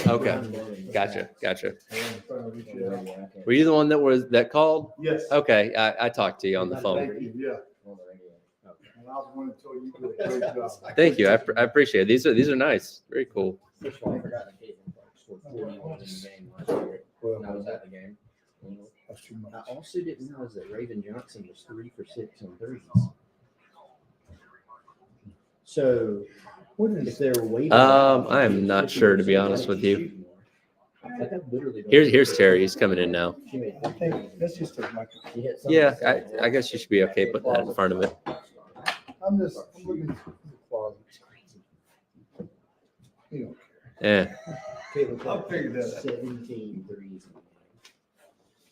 Okay, gotcha. Were you the one that called? Yes. Okay, I talked to you on the phone. Thank you. Yeah. And I was going to tell you you did a great job. Thank you. I appreciate it. These are nice. Very cool. First of all, I forgot that Caitlin scored 41 in the game last year. When I was at the game. That's too much. I also didn't realize that Raven Johnson was 3 for 6 on threes. So, if they're waiting, I am not sure, to be honest with you. Here's Terry. He's coming in now. I think that's just a microphone. Yeah, I guess you should be okay putting that in front of it. I'm looking at the closet. You Yeah. I'll figure that out. 17 threes.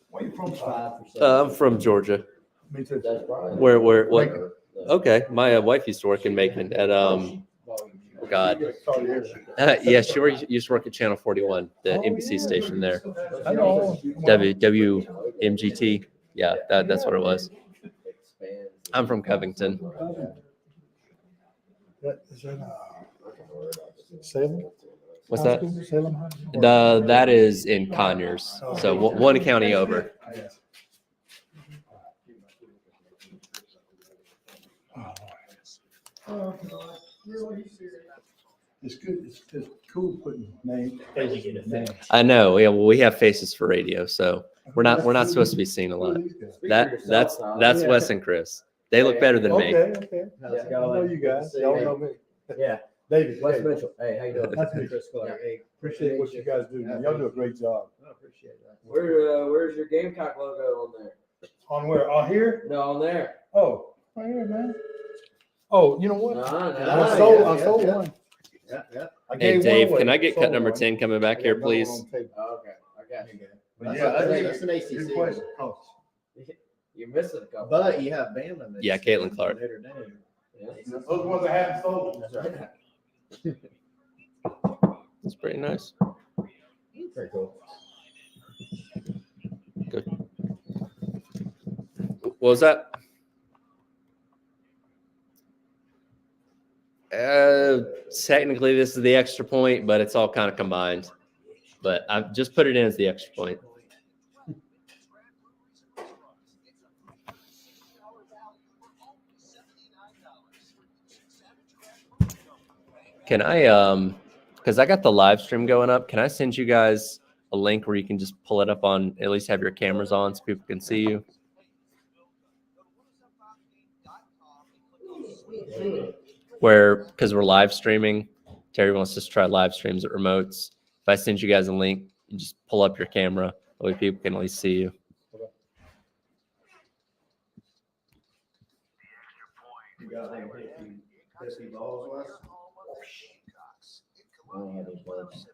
Where you from? 5%. I'm from Georgia. Me too. That's probably. Where what? Okay, my wife used to work in Macon at oh God, yeah, she used to work at Channel 41, the NBC station there. I know. WMGT. Yeah, that's what it was. I'm from Covington. Is that Salem? What's High that? school? Salem High School? That is in Conyers, so one county over. Oh, it's good. It's cool putting names. I know. Yeah, well, we have faces for radio, so we're not supposed to be seen a lot. That's Wes and Chris. They look better than me. Okay. How's it I know going? you guys. Y'all know me. Yeah. David. Wes David. Mitchell. Hey, how you doing? Nice to meet you. Chris Clark. Hey, Appreciate what you guys do. Y'all do a great job. I appreciate that. Where's your Gamecock logo on there? On where? On here? No, on there. Oh, right here, man. Oh, you know what? No, I sold one. Yeah. I Hey gave one Dave, away. can I get cut Sold number one. 10 coming back I here, got another one please? on tape. Oh, okay, I got you. But That's an ACC. Good question. Oh, You're missing a couple. But you have Bama. that's Yeah, Caitlin Clark. Notre Dame. Yeah. those ones I haven't sold. That's right. It's pretty nice. Very cool. Good. What was that? Technically, this is the extra point, but it's all kind of combined. But I've just put it in as the extra point. Can I, because I got the live stream going up, can I send you guys a link where you can just pull it up on, at least have your cameras on so people can see you? Where, because we're live streaming, Terry wants us to try live streams at remotes. If I send you guys a link, you just pull up your camera, that way people can at least see you. You got them pesky balls, Wes? I don't have any balls.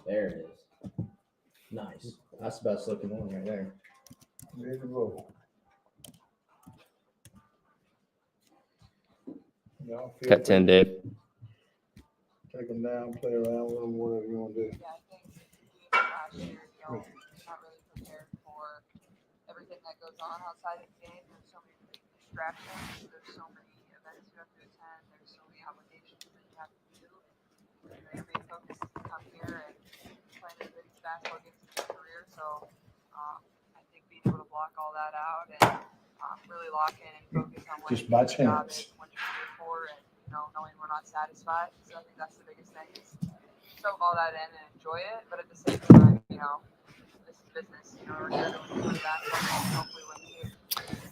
There it is. Nice. That's the best looking one right there. Ready to roll. Y'all feel Got 10, Dave. Take them down, play around with them, whatever you want to do. Yeah, I think last year, not really prepared for everything that goes on outside of the game. There's so many distractions. There's so many events you have to attend. There's so many obligations that you have to do. Your main focus is to come here and play the biggest basketball games of your career. So I think being able to block all that out and really lock in and focus on what Just by your job chance. is and what you're here for, and knowing we're not satisfied. So I think that's the biggest thing is soak all that in and enjoy it. But at the same time, this is business. We're here to win the basketball and hopefully win too.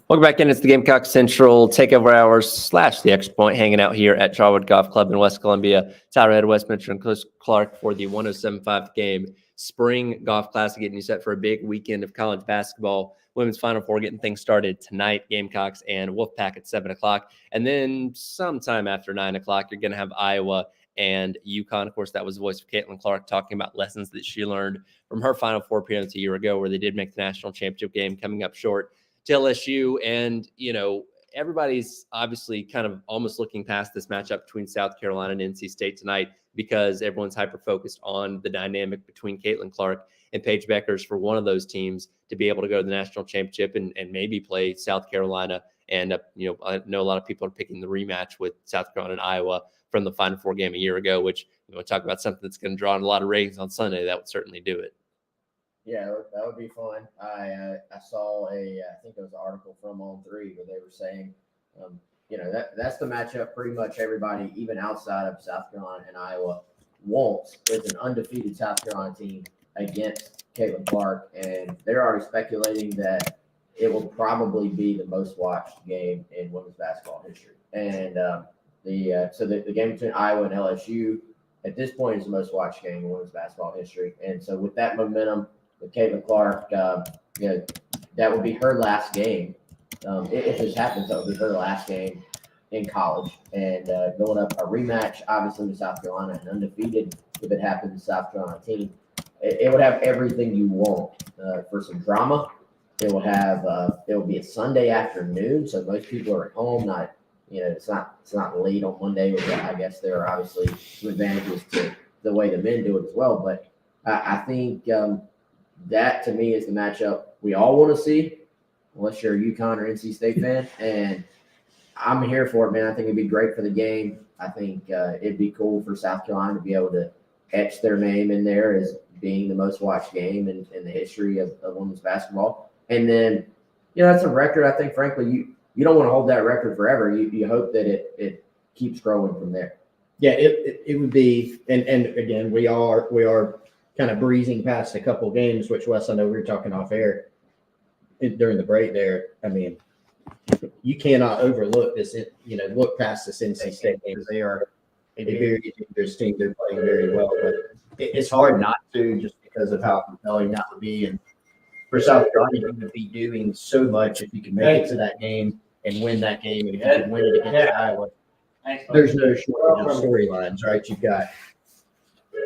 Welcome back in. It's the Gamecock Central Takeover Hours / the Extra Point, hanging out here at Charwood Golf Club in West Columbia. Tyler Head, Wes Mitchell, and Chris Clark for the 107.5 game Spring Golf Classic, getting you set for a big weekend of college basketball. Women's Final Four getting things started tonight. Gamecocks and Wolfpack at 7 o'clock. And then sometime after 9 o'clock, you're going to have Iowa and UConn. Of course, that was the voice of Caitlin Clark talking about lessons that she learned from her Final Four appearance a year ago, where they did make the national championship game, coming up short to LSU. And, everybody's obviously kind of almost looking past this matchup between South Carolina and NC State tonight, because everyone's hyper-focused on the dynamic between Caitlin Clark and Paige Beckers for one of those teams to be able to go to the national championship and maybe play South Carolina. And, I know a lot of people are picking the rematch with South Carolina and Iowa from the Final Four game a year ago, which, talk about something that's going to draw in a lot of ratings on Sunday. That would certainly do it. Yeah, that would be fun. I saw I think it was an article from On3 where they were saying, that's the matchup pretty much everybody, even outside of South Carolina and Iowa, wants, is an undefeated South Carolina team against Caitlin Clark, and they're already speculating that it will probably be the most watched game in women's basketball history. And the game between Iowa and LSU at this point is the most watched game in women's basketball history. And so with that momentum, with Caitlin Clark, that would be her last game. If this happens, that would be her last game in college. And going up a rematch, obviously, with South Carolina, and undefeated if it happens to South Carolina team. It would have everything you want for some drama. It will be a Sunday afternoon, so most people are at home. It's not late on Monday, which I guess there are obviously some advantages to the way the men do it as well. But I think that to me is the matchup we all want to see, unless you're a UConn or NC State fan. And I'm here for it, man. I think it'd be great for the game. I think it'd be cool for South Carolina to be able to etch their name in there as being the most watched game in the history of women's basketball. And then, that's a record. I think, frankly, you don't want to hold that record forever. You hope that it keeps growing from there. Yeah, it would be, and again, we are kind of breezing past a couple games, which Wes, I know we were talking off air during the break there. I mean, you cannot overlook this, look past this NC State game. They are a very dangerous team. They're playing very well, but it's hard not to, just because of how compelling that would be. And for South Carolina, you would be doing so much if you can make it to that game and win that game. And if you can win it against Iowa, there's no shortage of storylines, right? You've got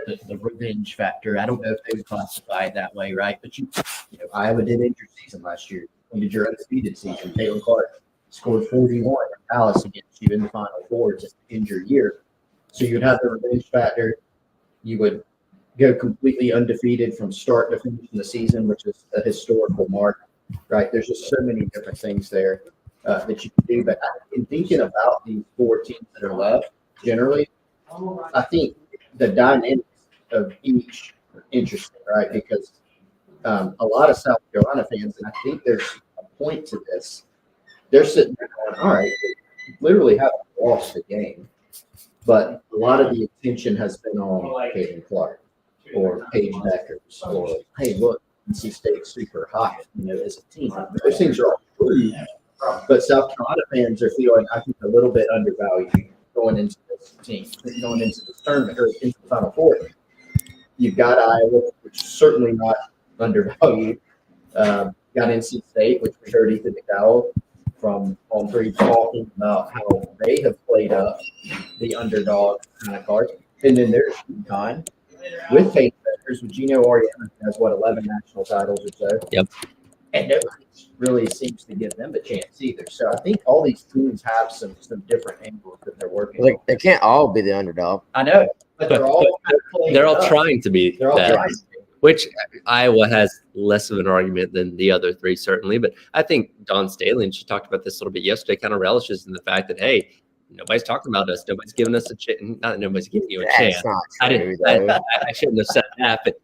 the revenge factor. I don't know if they would classify it that way, right? But Iowa did injured season last year. You did your undefeated season. Caitlin Clark scored 41 in Dallas against you in the Final Four. It's an injured year. So you'd have the revenge factor. You would go completely undefeated from start to finish in the season, which is a historical mark, right? There's just so many different things there that you can do. But in thinking about these 4 teams that are left, generally, I think the dynamics of each are interesting, right? Because a lot of South Carolina fans, and I think there's a point to this, they're sitting there going, all right, they literally haven't lost the game. But a lot of the attention has been on Caitlin Clark or Paige Beckers or, hey, look, NC State's super hot, as a team. Those things are all true. But South Carolina fans are feeling, I think, a little bit undervalued going into this team, going into the tournament or into the Final Four. You've got Iowa, which is certainly not undervalued. Got NC State, which we heard Ethan McDowell from On Three talking about how they have played up the underdog kind of cards. And then there's UConn with Paige Beckers, with Gino Ariana, has 11 national titles or so. Yep. And nobody really seems to give them a chance either. So I think all these teams have some different angles that they're working on. They can't all be the underdog. I know, but they're all trying to be that. Which Iowa has less of an argument than the other three, certainly. But I think Dawn Staley, and she talked about this a little bit yesterday, kind of relishes in the fact that, hey, nobody's talking about us. Nobody's giving us a chance. Not that nobody's giving you a chance. I shouldn't have said that. But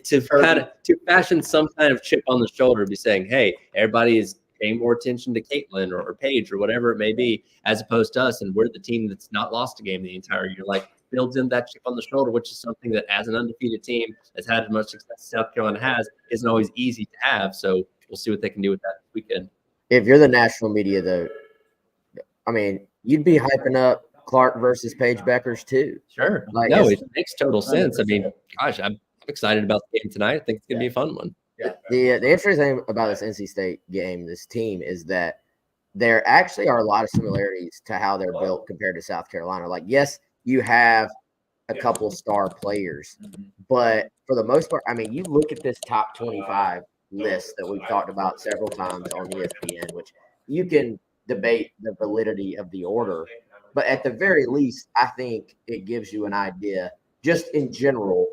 to fashion some kind of chip on the shoulder, be saying, hey, everybody is paying more attention to Caitlin or Paige or whatever it may be, as opposed to us. And we're the team that's not lost a game the entire year. Like, builds in that chip on the shoulder, which is something that as an undefeated team has had as much success as South Carolina has, isn't always easy to have. So we'll see what they can do with that this weekend. If you're the national media, though, I mean, you'd be hyping up Clark versus Paige Beckers too. Sure. No, it makes total sense. I mean, gosh, I'm excited about the game tonight. I think it's going to be a fun one. Yeah. The interesting thing about this NC State game, this team, is that there actually are a lot of similarities to how they're built compared to South Carolina. Like, yes, you have a couple star players, but for the most part, I mean, you look at this top 25 list that we've talked about several times on ESPN, which you can debate the validity of the order, but at the very least, I think it gives you an idea just in general.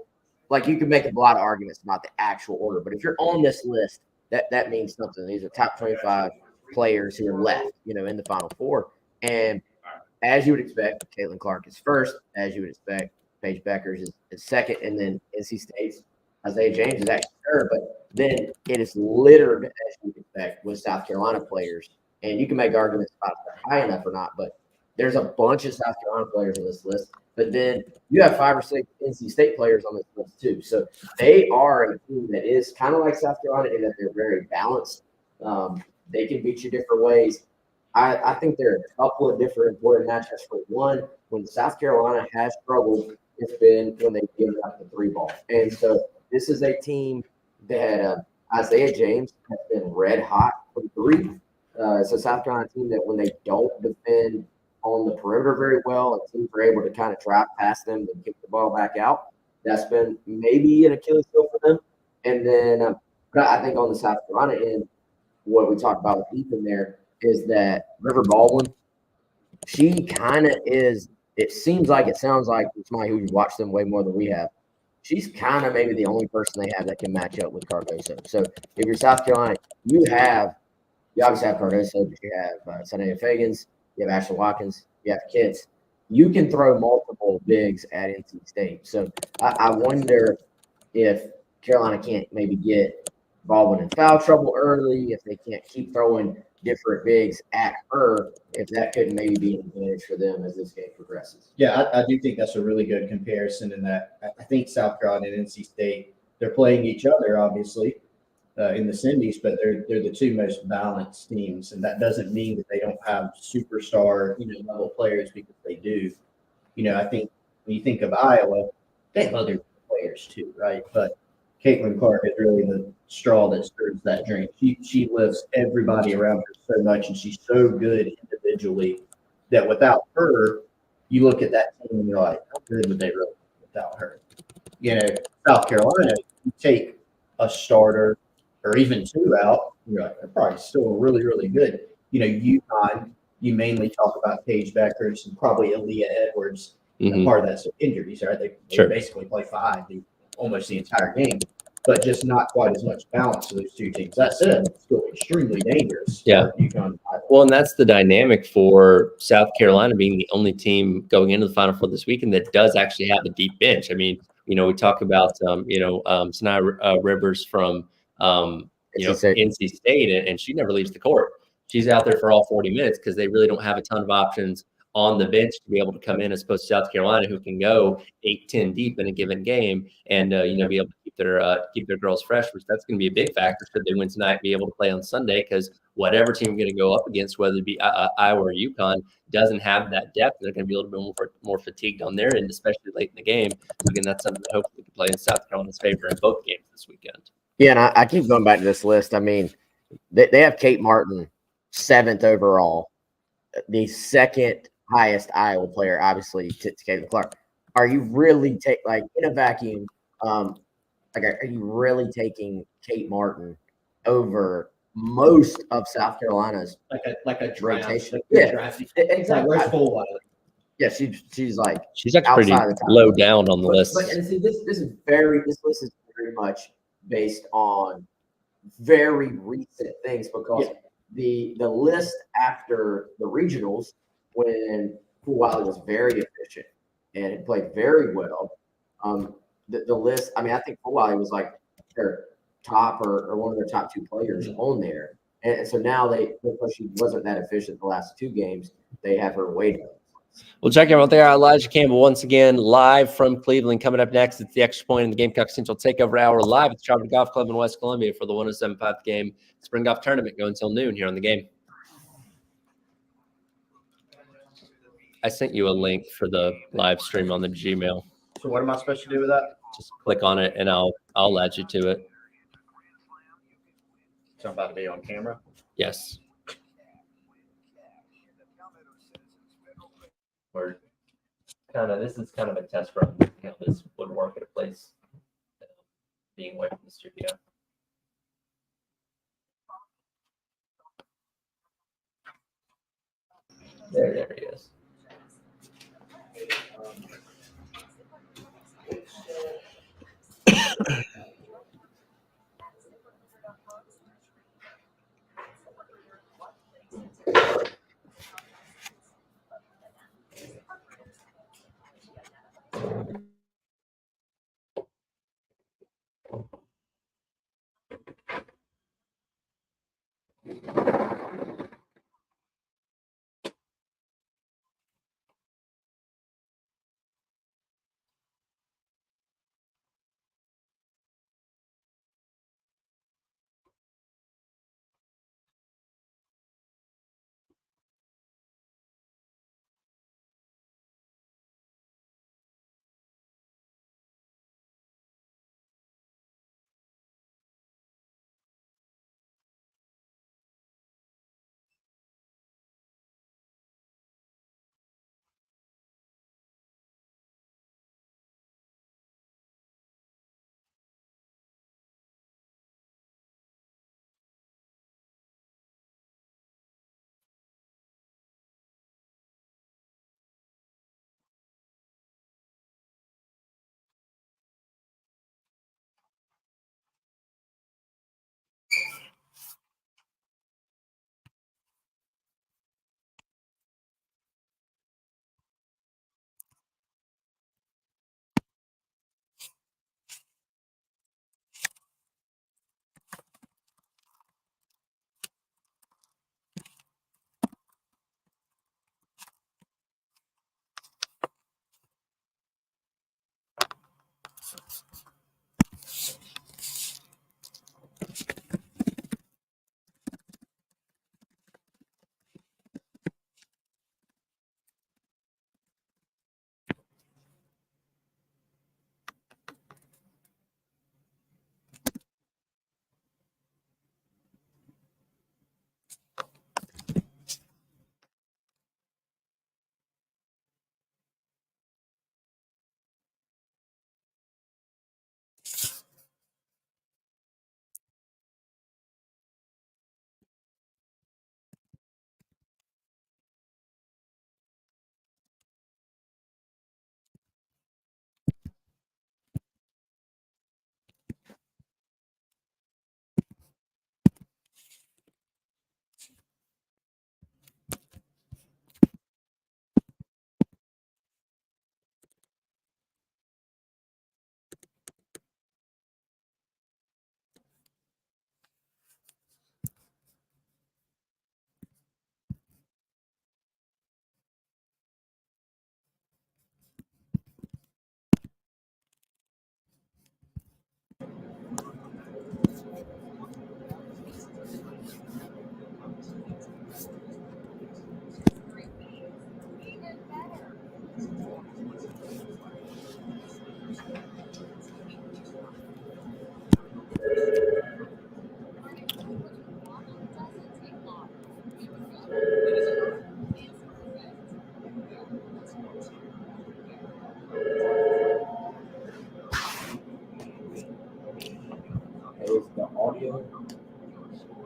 Like, you can make a lot of arguments about the actual order, but if you're on this list, that means something. These are top 25 players who are left, in the Final Four. And as you would expect, Caitlin Clark is first. As you would expect, Paige Beckers is second. And then NC State's Isaiah James is actually third. But then it is littered, as you would expect, with South Carolina players. And you can make arguments about if they're high enough or not. But there's a bunch of South Carolina players on this list, but then you have 5 or 6 NC State players on this list too. So they are a team that is kind of like South Carolina in that they're very balanced. They can beat you different ways. I think there are a couple of different important matchups. For one, when South Carolina has struggled, it's been when they've given up the 3 ball. And so this is a team that Isaiah James has been red hot from 3. It's a South Carolina team that when they don't defend on the perimeter very well, and teams are able to kind of drive past them and kick the ball back out. That's been maybe an Achilles heel for them. And then I think on the South Carolina end, what we talked about with Ethan there is that River Baldwin, she kind of is, it seems like, it sounds like, somebody who's watched them way more than we have. She's kind of maybe the only person they have that can match up with Cardoso. So if you're South Carolina, you obviously have Cardoso, but you have Sanaya Fagans, you have Ashley Watkins, you have Kitts. You can throw multiple bigs at NC State. So I wonder if Carolina can't maybe get Baldwin in foul trouble early, if they can't keep throwing different bigs at her, if that could maybe be an advantage for them as this game progresses. Yeah, I do think that's a really good comparison in that I think South Carolina and NC State, they're playing each other, obviously, in the semis, but they're the 2 most balanced teams, and that doesn't mean that they don't have superstar level players, because they do. I think when you think of Iowa, they have other players too, right? But Caitlin Clark is really the straw that stirs that drink. She lifts everybody around her so much, and she's so good individually that without her, you look at that team and you're like, how good would they really be without her? South Carolina, you take a starter or even 2 out, you're like, they're probably still really, really good. UConn, you mainly talk about Paige Beckers and probably Aaliyah Edwards. Part of that's injuries, right? They basically play 5 almost the entire game, but just not quite as much balance to those 2 teams. That said, it's still extremely dangerous. Yeah. UConn. Well, and that's the dynamic for South Carolina being the only team going into the Final Four this weekend that does actually have a deep bench. I mean, we talk about, Sanaya Rivers from, NC State, and she never leaves the court. She's out there for all 40 minutes because they really don't have a ton of options on the bench to be able to come in, as opposed to South Carolina, who can go 8-10 deep in a given game and be able to keep their girls fresh, which that's going to be a big factor should they win tonight, be able to play on Sunday, because whatever team you're going to go up against, whether it be Iowa or UConn, doesn't have that depth. They're going to be a little bit more fatigued on their end, especially late in the game. So again, that's something that hopefully we can play in South Carolina's favor in both games this weekend. Yeah, and I keep going back to this list. I mean, they have Kate Martin 7th overall, the 2nd highest Iowa player, obviously, to Caitlin Clark. Are you really in a vacuum? Are you really taking Kate Martin over most of South Carolina's like a rotation? draft. Exactly. Where's Fulwiler? Yeah, she's actually pretty low down on the list. But and see, this list is very much based on very recent things, because the list after the regionals, when Fulwiler was very efficient and had played very well, the list, I mean, I think Fulwiler was like their top or one of their top 2 players on there. And so now because she wasn't that efficient the last 2 games, they have her waiting. Well, check out there. Elijah Campbell once again live from Cleveland. Coming up next, it's the Extra Point in the Gamecock Central Takeover Hour live at the Charwood Golf Club in West Columbia for the 107.5 game Spring Golf Tournament going until noon here on the game. I sent you a link for the live stream on the Gmail. So what am I supposed to do with that? Just click on it and I'll add you to it. So I'm about to be on camera? Yes. This is kind of a test run. This would work at a place being away from the studio. There he is.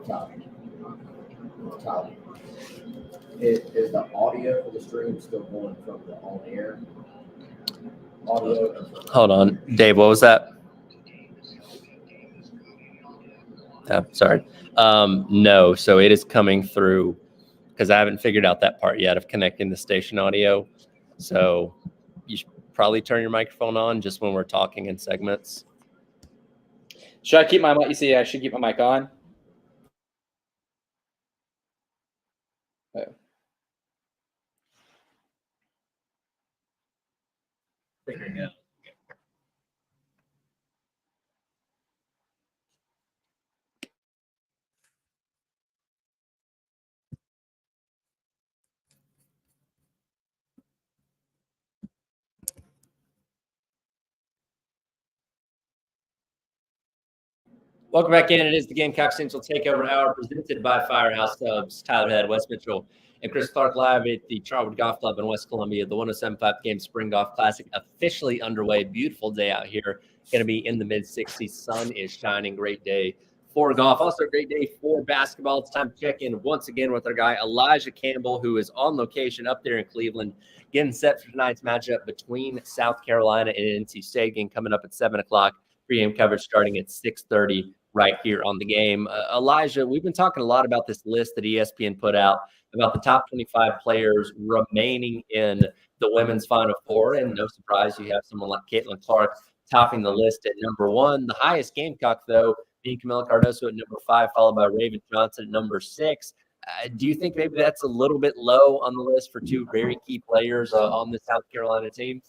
Tyler, is the audio for the stream still going from the on-air audio? Hold on, Dave. What was that? Oh, sorry. No, so it is coming through because I haven't figured out that part yet of connecting the station audio. So you should probably turn your microphone on just when we're talking in segments. Should I keep my mic? You see, I should keep my mic on. Oh. Figuring out. Welcome back in. It is the Gamecock Central Takeover Hour presented by Firehouse Subs, Tyler Head, Wes Mitchell, and Chris Clark live at the Charwood Golf Club in West Columbia. The 107.5 Game Spring Golf Classic officially underway. Beautiful day out here. Going to be in the mid-60s. Sun is shining. Great day for golf. Also a great day for basketball. It's time to check in once again with our guy, Elijah Campbell, who is on location up there in Cleveland, getting set for tonight's matchup between South Carolina and NC State. Game coming up at 7 o'clock. Pregame coverage starting at 6:30. Right here on the game. Elijah, we've been talking a lot about this list that ESPN put out about the top 25 players remaining in the women's Final Four. And no surprise, you have someone like Caitlin Clark topping the list at number 1. The highest Gamecock, though, being Camila Cardoso at number 5, followed by Raven Johnson at number 6. Do you think maybe that's a little bit low on the list for two very key players on the South Carolina team?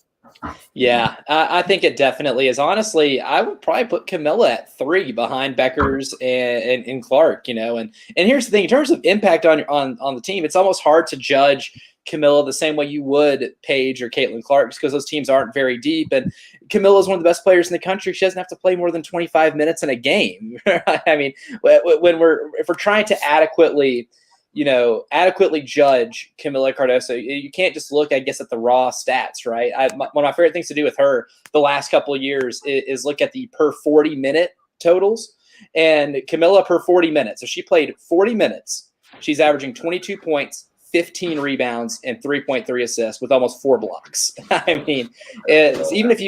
Yeah, I think it definitely is. Honestly, I would probably put Camilla at 3 behind Beckers and Clark, And here's the thing, in terms of impact on the team, it's almost hard to judge Camilla the same way you would Paige or Caitlin Clark, just because those teams aren't very deep. And Camilla is one of the best players in the country. She doesn't have to play more than 25 minutes in a game. I mean, if we're trying to adequately judge Camila Cardoso, you can't just look, I guess, at the raw stats, right? One of my favorite things to do with her the last couple of years is look at the per 40-minute totals. And Camila per 40 minutes, if she played 40 minutes, she's averaging 22 points, 15 rebounds, and 3.3 assists with almost 4 blocks. I mean, even if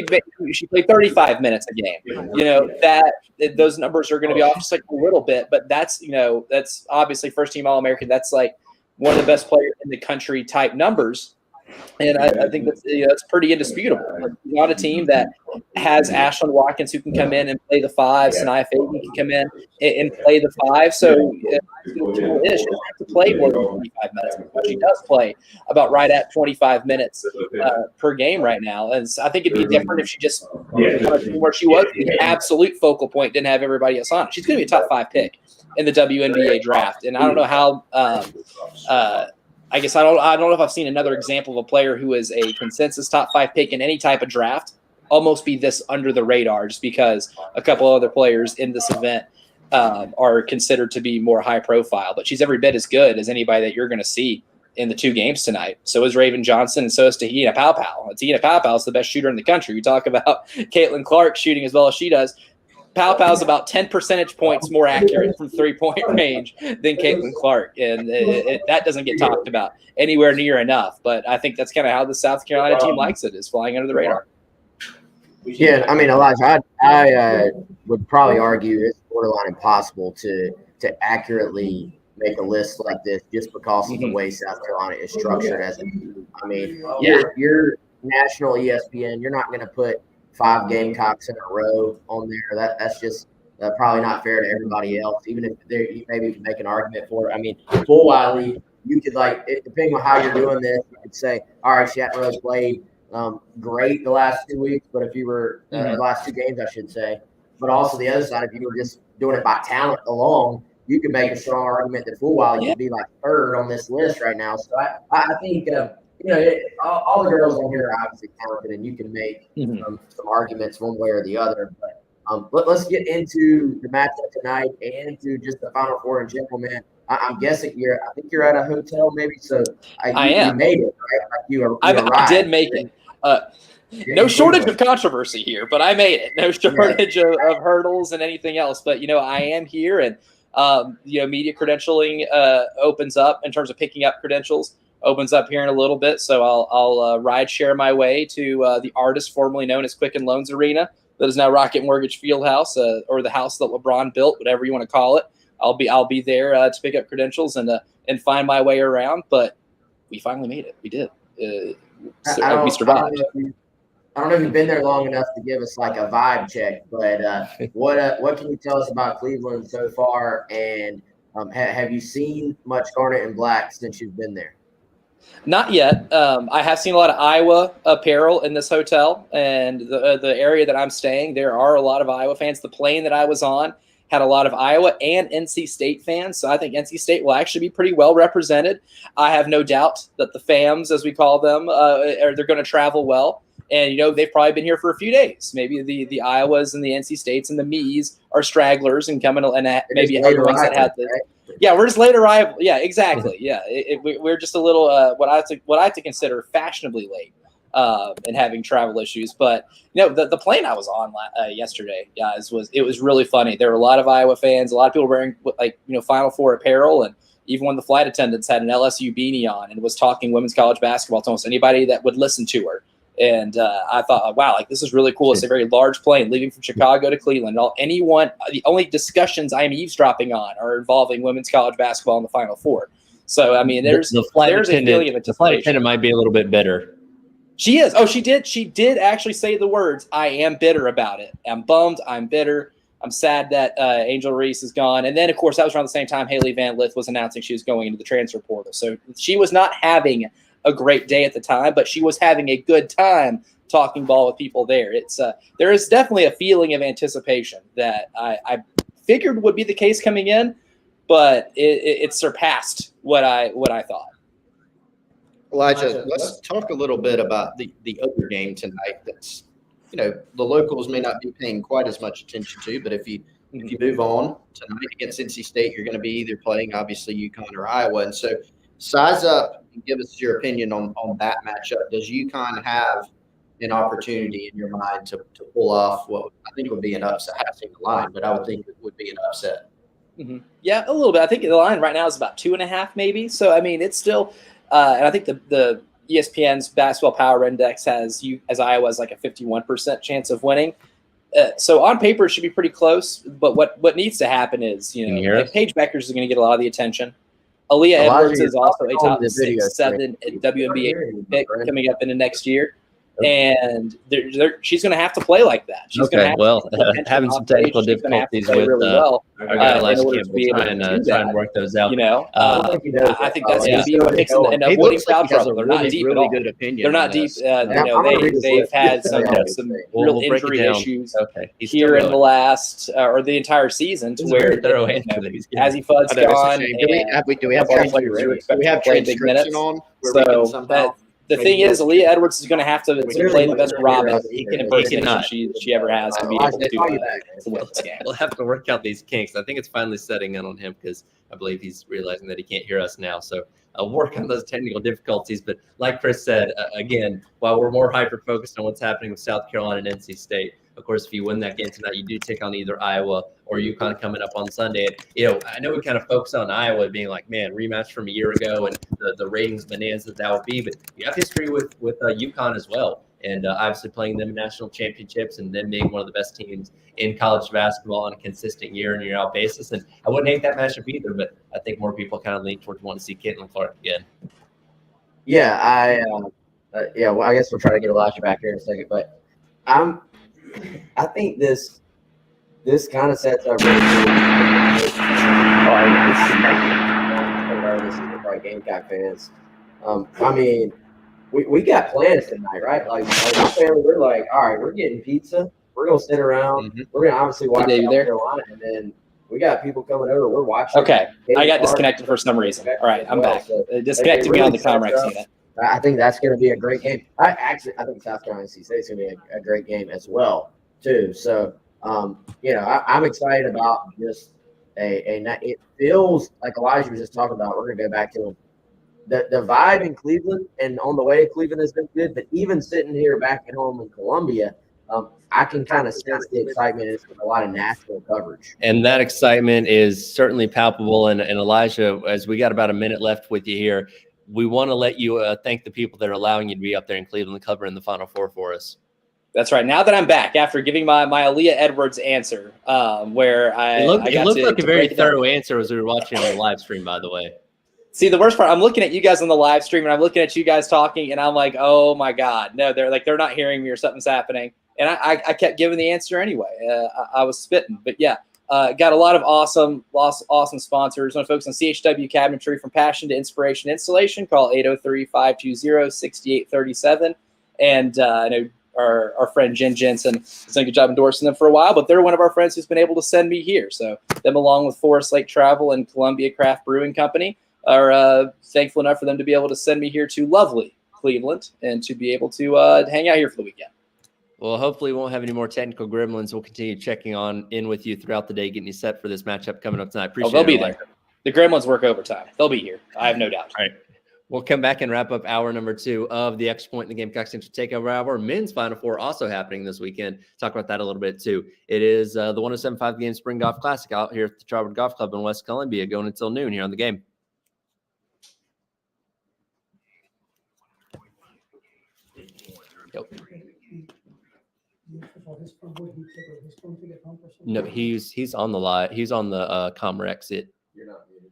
she played 35 minutes a game, those numbers are going to be off just like a little bit, but that's obviously first team All-American. That's like one of the best players in the country type numbers. And I think that's pretty indisputable. Not a team that has Ashlyn Watkins who can come in and play the 5. Sanaya Fagan can come in and play the 5. So she doesn't have to play more than 25 minutes. But she does play about right at 25 minutes per game right now. And so I think it'd be different if she just where she was the absolute focal point, didn't have everybody else on it. She's going to be a top 5 pick in the WNBA draft. And I don't know how I guess I don't know if I've seen another example of a player who is a consensus top 5 pick in any type of draft almost be this under the radar, just because a couple other players in this event are considered to be more high profile. But she's every bit as good as anybody that you're going to see in the 2 games tonight. So is Raven Johnson, and so is Tahina Paopao. Tahina Paopao is the best shooter in the country. You talk about Caitlin Clark shooting as well as she does. Paopao is about 10 percentage points more accurate from 3-point range than Caitlin Clark, and that doesn't get talked about anywhere near enough. But I think that's kind of how the South Carolina team likes it, is flying under the radar. Yeah, I mean, Elijah, I would probably argue it's borderline impossible to accurately make a list like this just because of the way South Carolina is structured as a team. I mean, you're national ESPN, you're not going to put 5 Gamecocks in a row on there. That's just probably not fair to everybody else. Even if you maybe can make an argument for it. I mean, Bull Wiley, you could depending on how you're doing this, you could say, all right, she hasn't really played great the last 2 weeks, but if you were the last 2 games, I should say. But also the other side, if you were just doing it by talent alone, you could make a strong argument that Bull Wiley could be like 3rd on this list right now. So I think. All the girls on here are obviously talented, and you can make some arguments one way or the other. But let's get into the matchup tonight and to just the Final Four in general, man. I'm guessing I think you're at a hotel, maybe. So I am. You made it, right? I did make it. No shortage of controversy here, but I made it. No shortage of hurdles and anything else. But I am here, and Media credentialing opens up in terms of picking up credentials. Opens up here in a little bit, so I'll ride share my way to the artist formerly known as Quicken Loans Arena that is now Rocket Mortgage Fieldhouse, or the house that LeBron built, whatever you want to call it. I'll be there to pick up credentials and find my way around. But we finally made it. We did. We survived. I don't know if you've been there long enough to give us like a vibe check, but what can you tell us about Cleveland so far? And have you seen much Garnet and Black since you've been there? Not yet. I have seen a lot of Iowa apparel in this hotel, and the area that I'm staying, there are a lot of Iowa fans. The plane that I was on had a lot of Iowa and NC State fans, so I think NC State will actually be pretty well represented. I have no doubt that the FAMs, as we call them, they're going to travel well. And, they've probably been here for a few days. Maybe the Iowas and the NC States and the Me's are stragglers and coming and maybe other ones that had the – yeah, we're just late arrival. Yeah, exactly. Yeah, we're just a little what I like to consider fashionably late and having travel issues. But the plane I was on yesterday, guys, was really funny. There were a lot of Iowa fans, a lot of people wearing Final Four apparel, and even one of the flight attendants had an LSU beanie on and was talking women's college basketball to almost anybody that would listen to her. And I thought, wow, this is really cool. It's a very large plane leaving from Chicago to Cleveland. The only discussions I'm eavesdropping on are involving women's college basketball in the Final Four. So, I mean, there's a feeling of anticipation. The flight attendant might be a little bit bitter. She is. Oh, she did actually say the words, "I am bitter about it. I'm bummed. I'm bitter. I'm sad that Angel Reese is gone." And then, of course, that was around the same time Haley Van Lith was announcing she was going into the transfer portal. So she was not having a great day at the time, but she was having a good time talking ball with people there. There is definitely a feeling of anticipation that I figured would be the case coming in, but it surpassed what I thought. Elijah, let's talk a little bit about the other game tonight. That's the locals may not be paying quite as much attention to, but if you move on tonight against NC State, you're going to be either playing obviously UConn or Iowa, and so size up and give us your opinion on that matchup. Does UConn have an opportunity in your mind to pull off what I think would be an upset? I haven't seen the line, but I would think it would be an upset. Mm-hmm. Yeah, a little bit. I think the line right now is about 2.5 maybe. So, I mean, it's still and I think the ESPN's Basketball Power Index has Iowa as like a 51% chance of winning. So on paper, it should be pretty close. But what needs to happen is, Paige Beckers is going to get a lot of the attention. Aaliyah Edwards is also a top 6-7 WNBA pick coming up in the next year. And she's going to have to play like that. She's going to have having some technical difficulties with really well our guy last Campbell trying to work those out. I think that's going to be what picks and avoiding foul trouble. They're not deep at all. They're not deep. They've had some real injury issues here in the last or the entire season to where Azzy Fudd's gone. Do we have transcription on? So the thing is, Aaliyah Edwards is going to have to play the best Robin he can impersonate she ever has to be able to win this game. We'll have to work out these kinks. I think it's finally setting in on him because I believe he's realizing that he can't hear us now. So I'll work on those technical difficulties. But like Chris said, again, while we're more hyper-focused on what's happening with South Carolina and NC State, of course, if you win that game tonight, you do take on either Iowa or UConn coming up on Sunday. And, I know we kind of focus on Iowa being like, man, rematch from a year ago and the ratings bonanza that would be. But you have history with UConn as well. And obviously playing them in national championships and then being one of the best teams in college basketball on a consistent year in, year out basis. And I wouldn't hate that matchup either, but I think more people kind of lean towards wanting to see Caitlin Clark again. Yeah, well, I guess we'll try to get Elijah back here in a second. But I think this kind of sets up really cool. This is probably Gamecock fans. I mean, we got plans tonight, right? Like my family, we're like, all right, we're getting pizza. We're gonna sit around. Mm-hmm. We're gonna obviously watch South Carolina, and then we got people coming over. We're watching. Okay, I got disconnected for some reason. All right, I'm back. So disconnected me on the Comrex unit. I think that's going to be a great game. I think South Carolina NC State is going to be a great game as well, too. So, I'm excited about just it feels like Elijah was just talking about. We're going to go back to the vibe in Cleveland, and on the way to Cleveland has been good. But even sitting here back at home in Columbia, I can kind of sense the excitement in a lot of national coverage. And that excitement is certainly palpable. And Elijah, as we got about a minute left with you here, we want to let you thank the people that are allowing you to be up there in Cleveland covering the Final Four for us. That's right. Now that I'm back after giving my Aaliyah Edwards answer, where It looked like a very thorough answer as we were watching on the live stream, by the way. See, the worst part, I'm looking at you guys on the live stream and I'm looking at you guys talking and I'm like, oh my God, no, they're not hearing me or something's happening. And I kept giving the answer anyway. I was spitting, but yeah, got a lot of awesome sponsors. I want to focus on CHW Cabinetry. From passion to inspiration installation. Call 803-520-6837. And I know our friend Jen Jensen has done a good job endorsing them for a while, but they're one of our friends who's been able to send me here. So them, along with Forest Lake Travel and Columbia Craft Brewing Company, are thankful enough for them to be able to send me here to lovely Cleveland and to be able to hang out here for the weekend. Well, hopefully we won't have any more technical gremlins. We'll continue checking in with you throughout the day, getting you set for this matchup coming up tonight. Appreciate they'll it. Be there. The gremlins work overtime. They'll be here. I have no doubt. All right. We'll come back and wrap up hour number 2 of the Extra Point in the Gamecock Central Takeover Hour. Men's Final Four also happening this weekend. Talk about that a little bit too. It is the 107.5 Game Spring Golf Classic out here at the Charwood Golf Club in West Columbia, going until noon here on the game. Yep. No, he's on the live. He's on the Commer exit. You're not muted.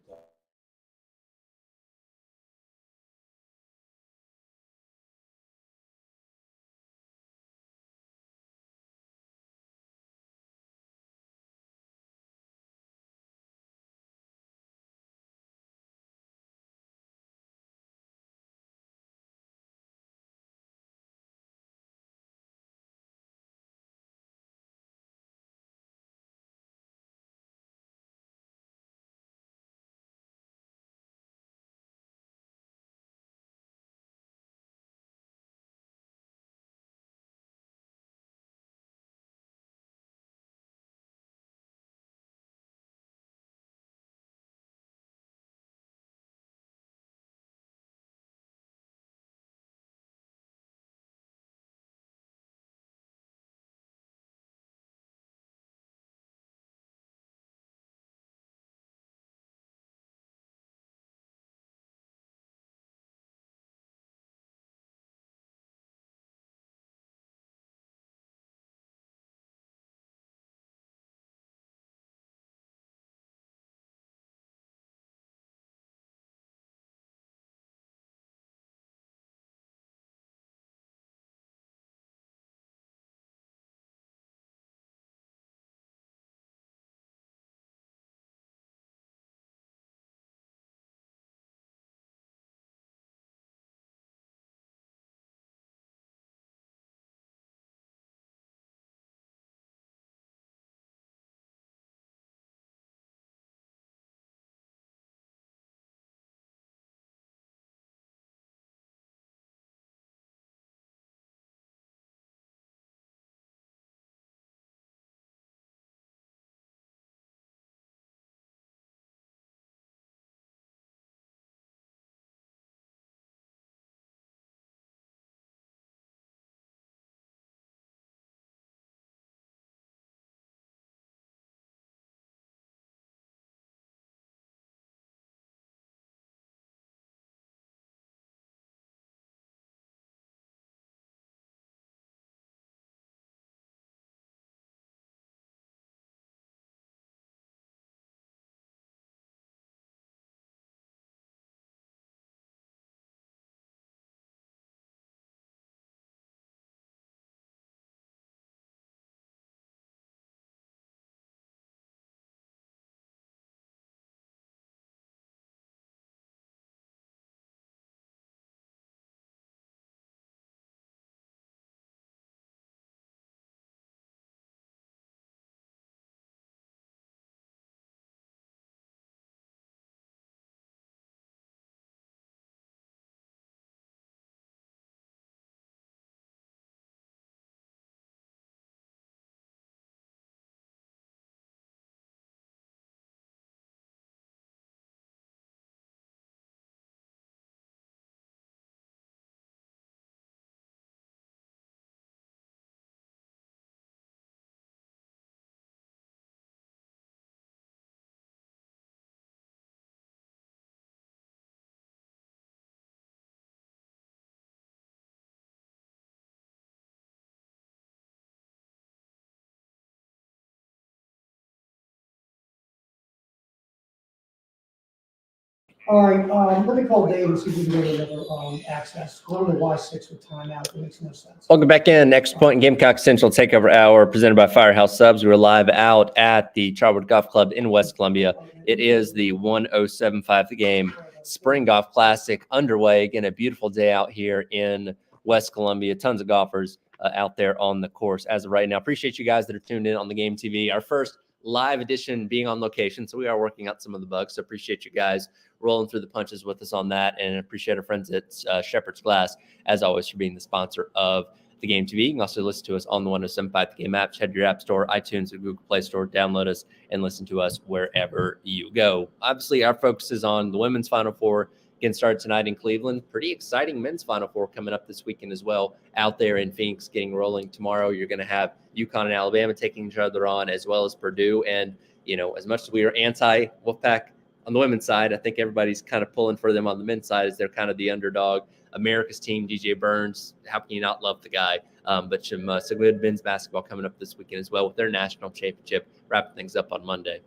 All right, let me call Dave and see if we can get another, access. I don't know why 6 with timeout, it makes no sense. Welcome back in. Extra Point Gamecock Central Takeover Hour presented by Firehouse Subs. We're live out at the Charwood Golf Club in West Columbia. It is the 1075th game Spring Golf Classic underway. Again, a beautiful day out here in West Columbia. Tons of golfers out there on the course as of right now. Appreciate you guys that are tuned in on the Game TV. Our first live edition being on location, so we are working out some of the bugs. So appreciate you guys rolling through the punches with us on that, and appreciate our friends at Shepherd's Glass, as always, for being the sponsor of the Game TV. You can also listen to us on the 1075 The Game app. Head to your app store, iTunes, or Google Play Store, download us, and listen to us wherever you go. Obviously, our focus is on the women's Final Four. Again, started tonight in Cleveland. Pretty exciting men's Final Four coming up this weekend as well. Out there in Phoenix, getting rolling tomorrow. You're going to have UConn and Alabama taking each other on, as well as Purdue. And, you know, as much as we are anti-Wolfpack on the women's side, I think everybody's kind of pulling for them on the men's side as they're kind of the underdog. America's team, DJ Burns, how can you not love the guy? But some good men's basketball coming up this weekend as well with their national championship, wrapping things up on Monday.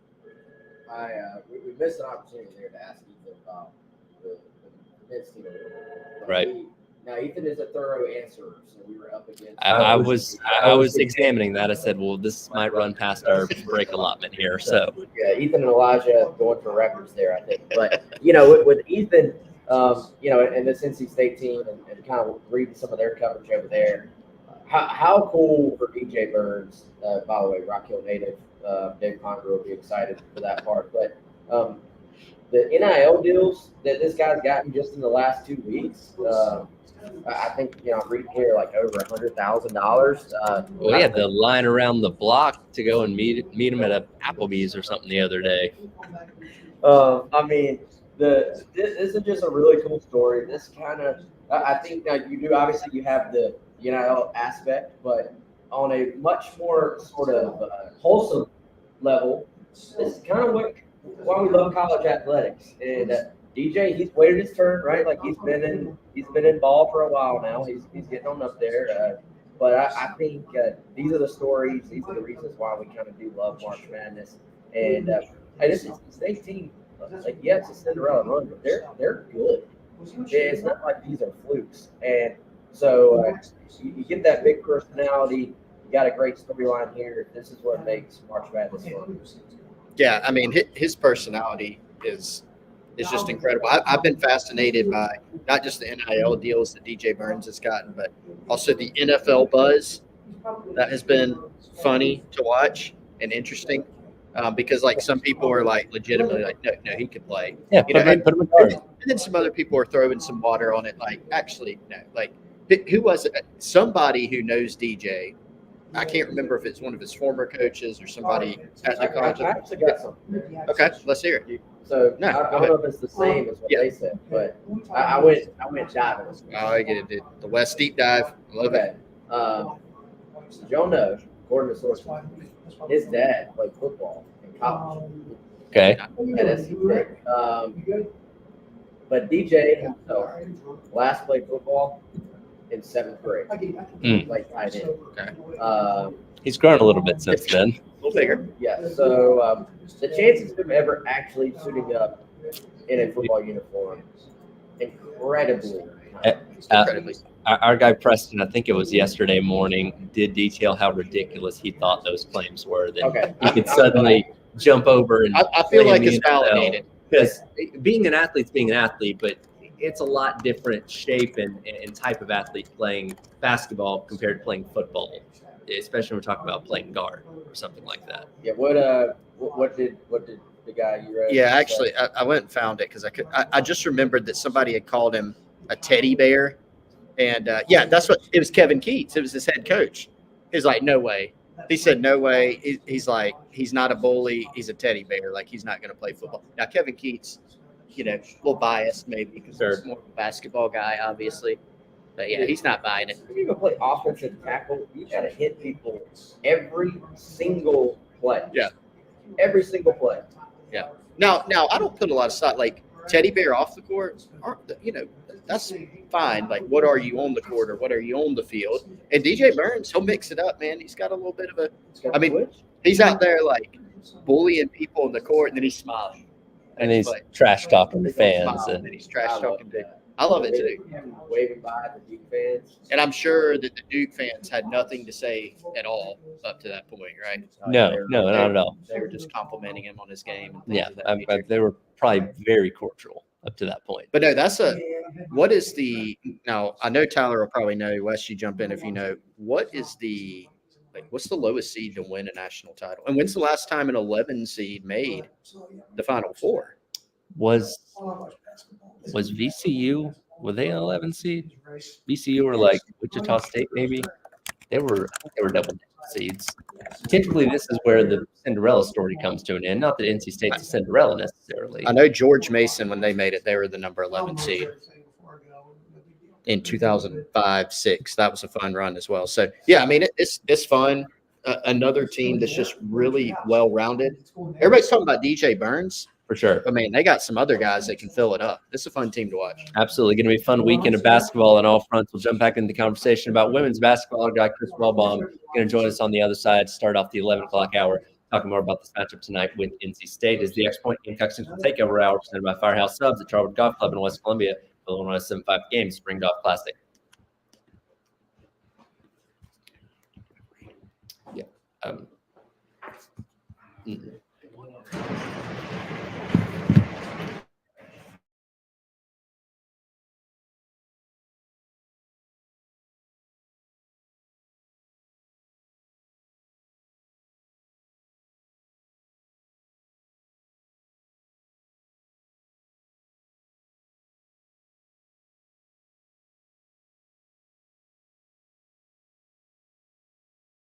We missed an opportunity there to ask Ethan about the men's team. Right. Now, Ethan is a thorough answerer, so we were up against. I was examining that. I said, well, this might run past our break allotment here. So yeah, Ethan and Elijah going for records there, I think. But you know, with Ethan, you know, and this NC State team, and kind of reading some of their coverage over there, how cool for DJ Burns. By the way, Rock Hill native, Dave Conger will be excited for that part. But the NIL deals that this guy's gotten just in the last 2 weeks. I think, you know, I'm reading here like over $100,000. we had the line around the block to go and meet him at a Applebee's or something the other day. I mean, this is just a really cool story. This kind of, I think you do, obviously you have the NIL aspect, but on a much more sort of wholesome level, this is kind of why we love college athletics. And DJ, he's waited his turn, right? Like he's been in ball for a while now. He's getting on up there. But I think these are the stories. These are the reasons why we kind of do love March Madness. And this is the state team. Like, yeah, it's a Cinderella run, but they're good. It's not like these are flukes. And so you get that big personality. You got a great storyline here. This is what makes March Madness fun. Yeah, I mean, his personality is just incredible. I've been fascinated by not just the NIL deals that DJ Burns has gotten, but also the NFL buzz. That has been funny to watch and interesting because, like, some people are like legitimately like, no, he could play. Yeah, you know, put him in guard. And then some other people are throwing some water on it. Like, actually, no. Like, who was it? Somebody who knows DJ. I can't remember if it's one of his former coaches or somebody at the college. I actually got some. Okay, let's hear it. So No, I don't know if it's the same as what they said, but I went diving. Oh, I get it. The West Deep Dive. I love it. Joe knows, according to sources, his dad played football in college. Okay. At SC Tech. But DJ himself last played football in 7th grade. Like tight end. Okay. He's grown a little bit since then. A little bigger. Yeah. So the chances of him ever actually suiting up in a football uniform, incredibly. Our guy Preston, I think it was yesterday morning, did detail how ridiculous he thought those claims were. That he could suddenly jump over and I feel like it's validated. Because being an athlete's being an athlete, but it's a lot different shape and type of athlete playing basketball compared to playing football, especially when we're talking about playing guard or something like that. Yeah. What did the guy you read? Yeah, actually, I went and found it because I just remembered that somebody had called him a teddy bear, and yeah, that's what it was. Kevin Keats, it was his head coach. He's like, no way. He said, no way. He's like, he's not a bully. He's a teddy bear. Like, he's not going to play football. Now, Kevin Keats, you know, a little biased maybe because he's more of a basketball guy, obviously. But yeah, he's not buying it. If you're going to play offensive tackle, you got to hit people every single play. Yeah. Every single play. Yeah. Now I don't put a lot of stock. Like, teddy bear off the court, you know, that's fine. Like, what are you on the court or what are you on the field? And DJ Burns, he'll mix it up, man. He's got a little bit of a – I mean, he's out there, like, bullying people in the court, and then he's smiling. And he's But trash talking to big old fans. smile, And and he's trash talking to. I love it too. Waving by the Duke fans. And I'm sure that the Duke fans had nothing to say at all up to that point, right? no, not at all. They were just complimenting him on his game and things Yeah, of that nature. they were probably very cordial up to that point. But no, what is now I know Tyler will probably know, Wes, you jump in if you know, what's the lowest seed to win a national title? And when's the last time an 11 seed made the Final Four? Was VCU, were they an 11 seed? VCU or like Wichita State maybe? They were double digit seeds. Typically, this is where the Cinderella story comes to an end. Not that NC State's a Cinderella necessarily. I know George Mason, when they made it, they were the number 11 seed in 2005-06. That was a fun run as well. So yeah, I mean it's fun. Another team that's just really well rounded. Everybody's talking about DJ Burns. For sure. I mean, they got some other guys that can fill it up. It's a fun team to watch. Absolutely. Going to be a fun weekend of basketball on all fronts. We'll jump back into the conversation about women's basketball. Our guy, Chris Wellbaum, going to join us on the other side, start off the 11 o'clock hour, talking more about this matchup tonight with NC State as the X-Point Gamecocks Central Takeover Hour presented by Firehouse Subs at Charwood Golf Club in West Columbia for the 175 Games Spring Golf Classic. Yeah.